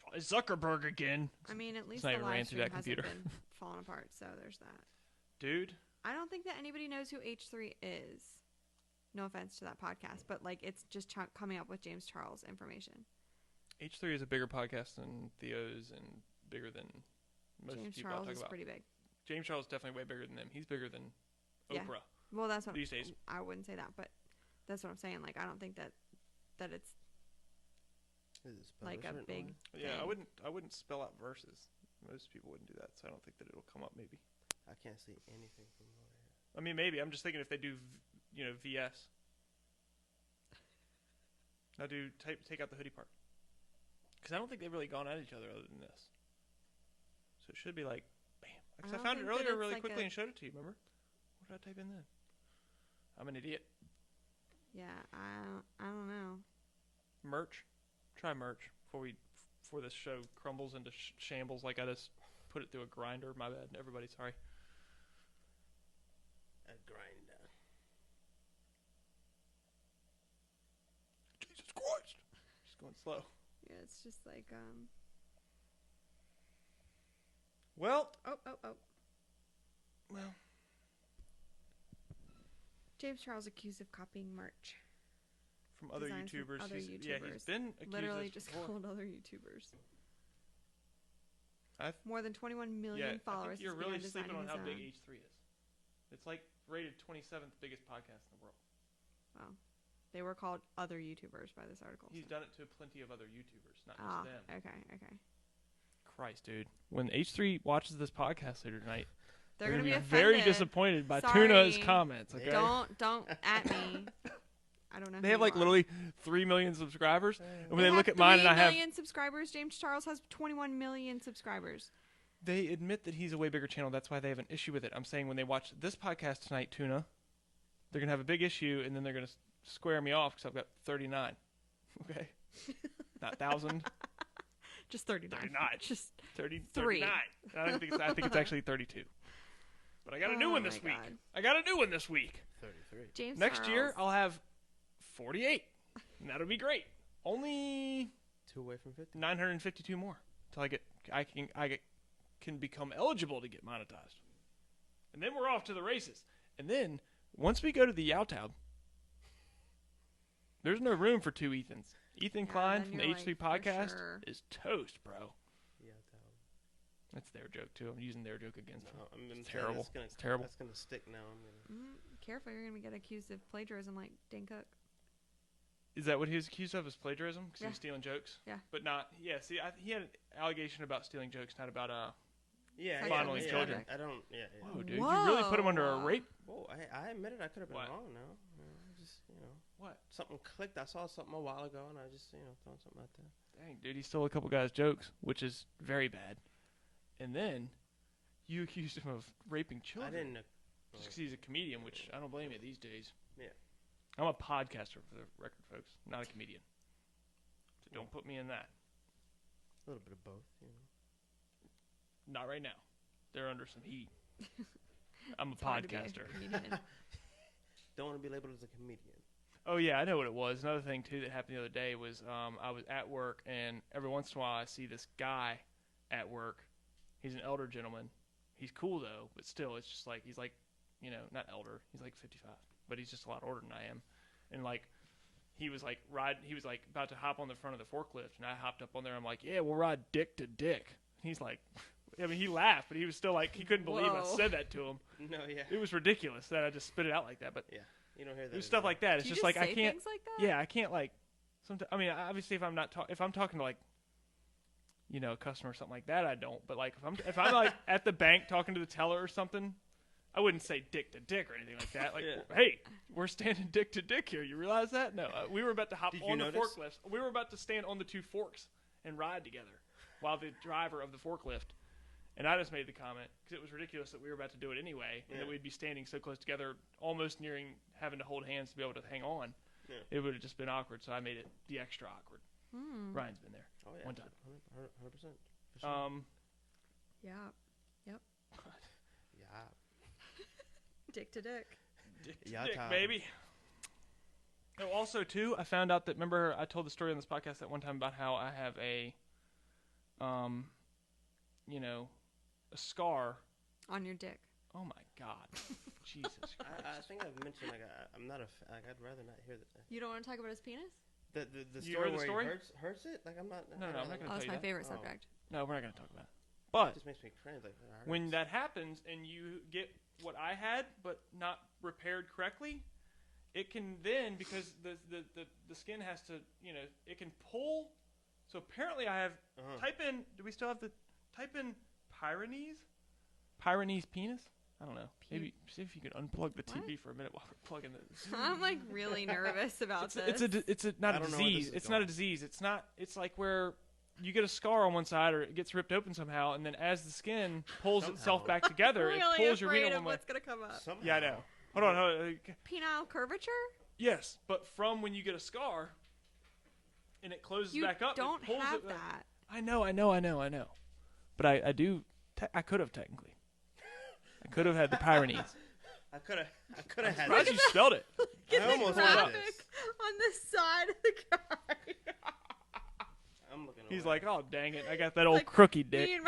Probably Zuckerberg again. I mean, at least not the even ran live through stream that hasn't computer. been falling apart, so there's that. Dude, I don't think that anybody knows who H3 is. No offense to that podcast, but like it's just coming up with James Charles information. H3 is a bigger podcast than Theo's and bigger than most James people Charles I talk is about. pretty big. James Charles is definitely way bigger than them. He's bigger than Yeah. Oprah Well, that's what these days. I wouldn't say that, but that's what I'm saying. Like, I don't think that it's Is it spelled like a certain big. way? Yeah, thing. I wouldn't spell out verses. Most people wouldn't do that, so I don't think that it'll come up. Maybe. I can't see anything from over here. I mean, maybe. I'm just thinking if they do, VS. Now take out the hoodie part, because I don't think they've really gone at each other other than this. So it should be like, bam. Because I don't found it think that earlier it's really like quickly a- and showed it to you. Remember? What did I type in then? I'm an idiot. Yeah, I don't know. Merch. Try merch before this show crumbles into shambles like I just put it through a grinder. My bad. Everybody, sorry. A grinder. Jesus Christ. Just going slow. Yeah, it's just like Well. Oh. Well. James Charles accused of copying merch. From other Designs from YouTubers. other Yeah, he's YouTubers. been accused Literally of just before. called other YouTubers. I've- More than 21 million I followers. think you're has really begun sleeping on designing how his big own. H3 is. It's like rated 27th biggest podcast in the world. Wow. They were called other YouTubers by this article. He's so. done it to plenty of other YouTubers, not Ah, just them. okay. Christ, dude. When H3 watches this podcast later tonight, They're gonna be very offended. disappointed by Sorry. Tuna's comments. Okay? Don't at me. I don't know. They who have you like are. literally 3 million subscribers, and when they have look at mine and I 3 have, million subscribers. James Charles has 21 million subscribers. they admit that he's a way bigger channel. That's why they have an issue with it. I'm saying when they watch this podcast tonight, Tuna, they're gonna have a big issue, and then they're gonna square me off because I've got 39. Okay, not 1,000. Just 39. 39. Just 30, Three. 39. I think it's actually 32. But I got a new Oh one my this week. God. I got a new one this week. 33. James Next Charles. year, I'll have 48. And that'll be great. Only 2 away from 50. 952 more till I can become eligible to get monetized. And then we're off to the races. And then once we go to the Yowtown, there's no room for 2 Ethans. Ethan Yeah, Klein then from the you're H3 like, for podcast sure. is toast, bro. Yeah, That's their joke too. I'm using their joke against them. I'm gonna It's say terrible. That's It's terrible. That's gonna stick now. Careful, you're gonna get accused of plagiarism like Dan Cook. Is that what he was accused of? Is plagiarism? Because he Yeah. was stealing jokes. Yeah. But not. Yeah. See, he had an allegation about stealing jokes, not about Yeah, Sexual Fondling yeah, children. I don't. Yeah. Whoa, dude! You really put him under a Whoa. rape. Whoa, I admit it. I could have been What? wrong now. Just What? something clicked. I saw something a while ago, and I just throwing something out there. Dang, dude! He stole a couple guys' jokes, which is very bad. And then you accused him of raping children. I didn't. Just because he's a comedian, which I don't blame you these days. Yeah. I'm a podcaster for the record, folks, not a comedian. So don't put me in that. A little bit of both. Not right now. They're under some heat. I'm a It's hard to be a podcaster. comedian. Don't want to be labeled as a comedian. Oh, yeah, I know what it was. Another thing, too, that happened the other day was I was at work, and every once in a while I see this guy at work. He's an elder gentleman. He's cool, though, but still, it's just like, he's like, not elder. He's like 55, but he's just a lot older than I am. And, like, he was like about to hop on the front of the forklift, and I hopped up on there. I'm like, yeah, we'll ride dick to dick. He's like, I mean, he laughed, but he was still like, he couldn't believe I Whoa. said that to him. No, yeah. It was ridiculous that I just spit it out like that, but You don't hear that. it was stuff like that. It's Do you just like, say I can't, things like that? yeah, I can't like, sometimes, I mean, obviously if I'm talking to like, a customer or something like that, I don't. But like if I'm like at the bank talking to the teller or something, I wouldn't say dick to dick or anything like that. Like, hey, we're standing dick to dick here. You realize that? No, we were about to hop on the forklift. We were about to stand on the 2 forks and ride together while the driver of the forklift. And I just made the comment because it was ridiculous that we were about to do it anyway, and that we'd be standing so close together, almost nearing having to hold hands to be able to hang on. Yeah. It would have just been awkward, so I made it the extra awkward. Ryan's been there one time. 100%. Sure. Yeah. Yep. Yeah. Dick to dick. Dick to dick, baby. Oh, also, too, I found out that, remember I told the story on this podcast that one time about how I have a scar. On your dick. Oh, my God. Jesus Christ. I think I've mentioned, I'm not I'd rather not hear that. You don't want to talk about his penis? The story where he hurts it? Like, I'm not. No, I'm not going to tell you that's my favorite subject. No, we're not going to talk about it. But it just makes me cringe. Like, when that happens and you get what I had but not repaired correctly, it can then, because the skin has to, it can pull. So apparently I have, type in Pyrenees penis? I don't know. Maybe see if you can unplug the TV for a minute while we're plugging this. I'm like really nervous about this. It's not a disease. It's not a disease. It's like where you get a scar on one side or it gets ripped open somehow, and then as the skin pulls itself back together, it pulls your renal one way. What's gonna come up? Yeah, I know. Hold on. Penile curvature? Yes, but from when you get a scar and it closes back up, you don't it pulls have it that. I know. But I do. I could have technically. I could have had the Pyrenees. I could have had. I'm surprised you spelled it. I almost had this on the side of the car. I'm looking. He's like, oh dang it! I got that old crookie dick.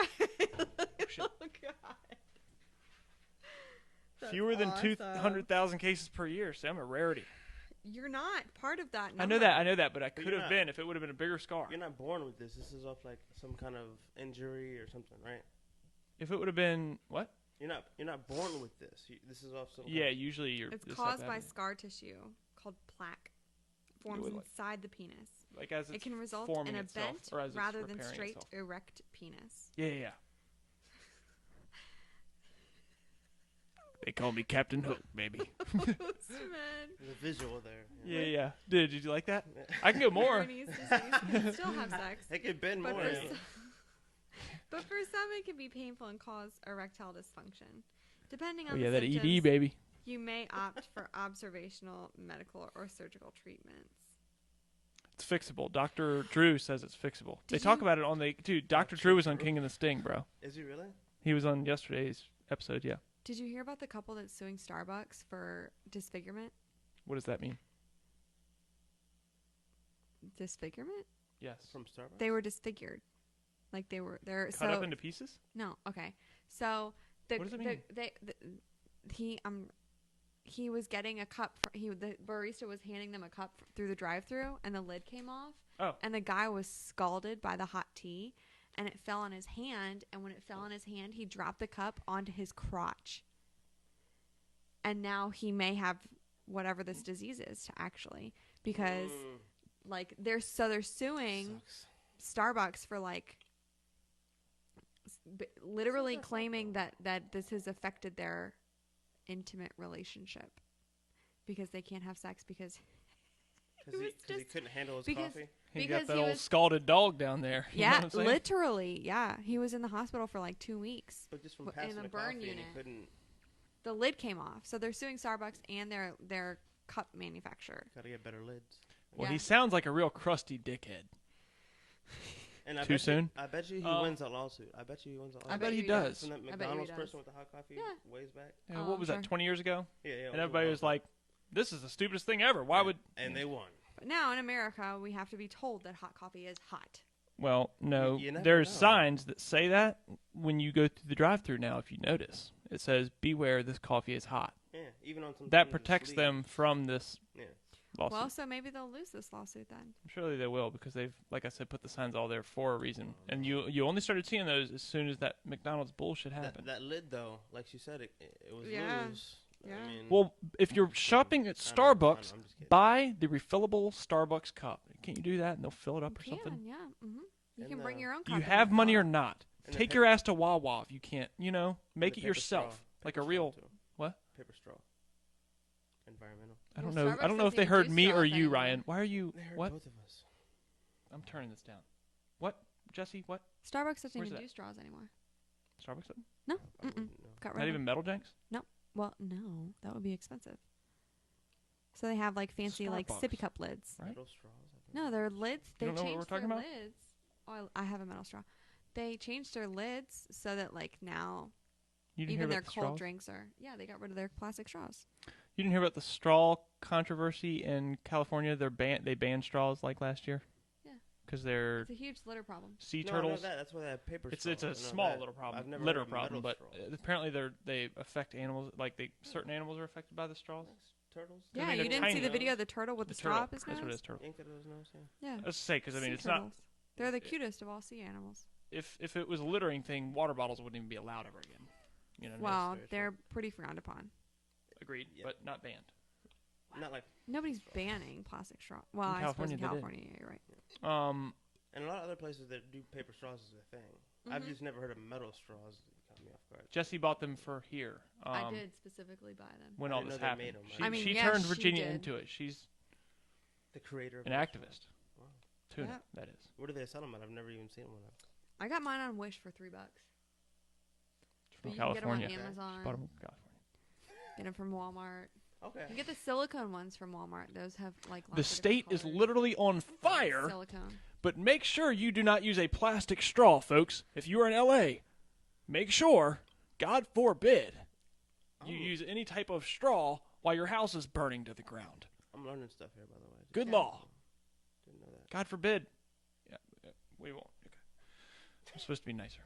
Oh God. That's Fewer than 200,000 cases per year, so I'm a rarity. You're not part of that number. I know that, but I could have been if it would have been a bigger scar. You're not born with this. This is off like some kind of injury or something, right? If it would have been what? You're not born with this. This is off some. Yeah, usually you're. It's caused by scar tissue called plaque. Forms inside the penis. Like as it can result in a bent rather than straight, erect penis. Yeah. They call me Captain Hook, baby. The visual there. Yeah. Did you like that? I can go more. You can still have sex. It could bend more. But for some, it can be painful and cause erectile dysfunction. Depending on the symptoms, that ED, baby. You may opt for observational, medical, or surgical treatments. It's fixable. Dr. Drew says it's fixable. They talk about it on the... Dude, Dr. Drew was on King of the Sting, bro. Is he really? He was on yesterday's episode, yeah. Did you hear about the couple that's suing Starbucks for disfigurement? What does that mean? Disfigurement? Yes. From Starbucks? They were disfigured. Like they're cut up into pieces? No, okay. So what does it mean? He was getting a cup. The barista was handing them a cup through the drive-thru, and the lid came off. Oh. And the guy was scalded by the hot tea, and it fell on his hand. And when it fell on his hand, he dropped the cup onto his crotch. And now he may have whatever this disease is, actually, because they're suing Starbucks for literally claiming that this has affected their intimate relationship because they can't have sex because he couldn't handle his coffee. He got that old scalded dog down there. Yeah, literally. Yeah, he was in the hospital for 2 weeks. But just from passing in a burn unit, the lid came off. So they're suing Starbucks and their cup manufacturer. Gotta get better lids. Well, he sounds like a real crusty dickhead. And Too soon? I bet you he wins that lawsuit. I bet I bet he does. From that McDonald's person with the hot coffee ways back. Yeah, what was that, 20 years ago? Yeah. And everybody was like, this is the stupidest thing ever. Why would... And they won. But now in America, we have to be told that hot coffee is hot. Well, no. There's signs that say that when you go through the drive-thru now, if you notice. It says, beware, this coffee is hot. Yeah, even on some... That protects them from this... Yeah. Lawsuit. Well, so maybe they'll lose this lawsuit then. Surely they will because they've, like I said, put the signs all there for a reason. And you only started seeing those as soon as that McDonald's bullshit happened. That lid, though, like she said, it was loose. Yeah. I mean, well, if you're shopping at Starbucks, buy the refillable Starbucks cup. Can't you do that and they'll fill it up or something? Yeah. Mm-hmm. You And can bring your own. Do you carpet have money or bottle. not? And the Take your ass to Wawa if you can't. You know, make it paper yourself, straw. like Paper a straw, real. too. What? Paper straw. Environmental. I don't Well, know. I Starbucks don't know if doesn't they even heard do me or straws you, anymore. Ryan. Why are you? They heard What? both of us. I'm turning this down. What, Jesse? What? Starbucks doesn't Where's even that? do straws anymore. Starbucks? Doesn't? No. I wouldn't know. Got rid Not of even them. metal janks? Well, no, that would be expensive. So they have like fancy like Starbucks. sippy cup lids. Right. Metal straws. No, they're lids. They don't know what we're changed their talking about? lids. Oh, I have a metal straw. They changed their lids so that like now You didn't even hear their about the cold straws? drinks are they got rid of their plastic straws. You didn't hear about the straw controversy in California? They banned straws like last year. Yeah. Because they're It's a huge litter problem. sea No, I know turtles. that. That's why they have paper It's straws. a I know small that. little problem, I've never litter heard of problem, metal but straws. apparently they affect animals. Like certain animals are affected by the straws. Turtles. I Yeah, mean, you they're didn't see tiny. the video of the turtle with the, straw turtle. up his That's what it nose? is, turtle. Ink out of his nose. Yeah. Yeah. I was to say because I mean Sea it's not. turtles. They're the cutest of all sea animals. If it was a littering thing, water bottles wouldn't even be allowed ever again. You know. What I mean? Well, very they're pretty frowned upon. Agreed, Yeah. but not banned. Not like. Nobody's banning plastic straw. Well, In I suppose California, in they did. California, yeah, you're right. And a lot of other places that do paper straws is a thing. I've Mhm. just never heard of metal straws. That caught me off guard. Jesse bought them for here. I did specifically buy them. When I all didn't this know they happened. made 'em. She, I mean, she yeah, turned she Virginia did. into it. She's The creator of an metal activist. straws. Wow. Tuna, Yep. that is. Where do they sell them at? I've never even seen one. I got mine on Wish for $3. From But you can get 'em on California. Okay. Amazon. She bought 'em from California. Get them from Walmart. Okay. You can get the silicone ones from Walmart. Those have like lots The of state different is colors. literally on fire, Silicone. but make sure you do not use a plastic straw, folks. If you are in LA, make sure, God forbid, you Oh. use any type of straw while your house is burning to the ground. I'm learning stuff here, by the way. Good Yeah. law. Didn't know that. God forbid. Yeah, we won't. Okay. I'm supposed to be nicer.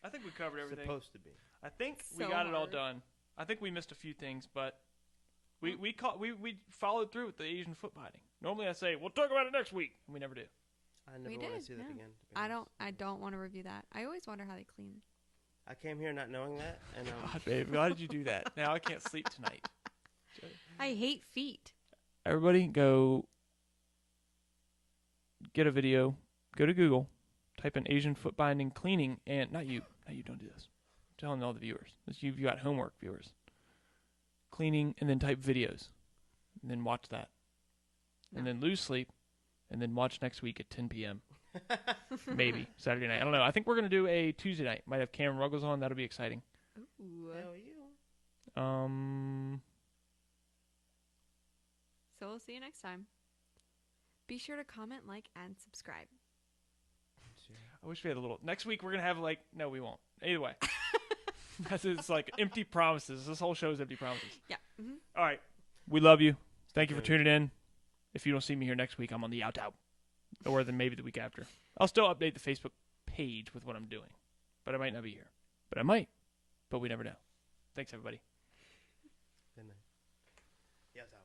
I think we covered everything. Supposed to be. I think we So got it all hard. done. I think we missed a few things, but we followed through with the Asian foot biting. Normally I say we'll talk about it next week, and we never do. I never We want to did, see that yeah. again. to be I honest. don't want to review that. I always wonder how they clean. I came here not knowing that, and God, babe, why did you do that? Now I can't sleep tonight. I hate feet. Everybody, go get a video. Go to Google, type in Asian foot binding cleaning, and not you, don't do this. I'm telling all the viewers, you've got homework, viewers. Cleaning, and then type videos, and then watch that, and No. then lose sleep, and then watch next week at 10 p.m. Maybe Saturday night. I don't know. I think we're gonna do a Tuesday night. Might have Cameron Ruggles on. That'll be exciting. Ooh. Hell you. So we'll see you next time. Be sure to comment, like, and subscribe. I wish we had a little. Next week we're gonna have no, we won't. Either way, it's like empty promises. This whole show is empty promises. Yeah. Mm-hmm. All right, we love you. Thank you for Good. tuning in. If you don't see me here next week, I'm on the out, or then maybe the week after. I'll still update the Facebook page with what I'm doing, but I might not be here. But I might. But we never know. Thanks, everybody. Good night. Yes, out.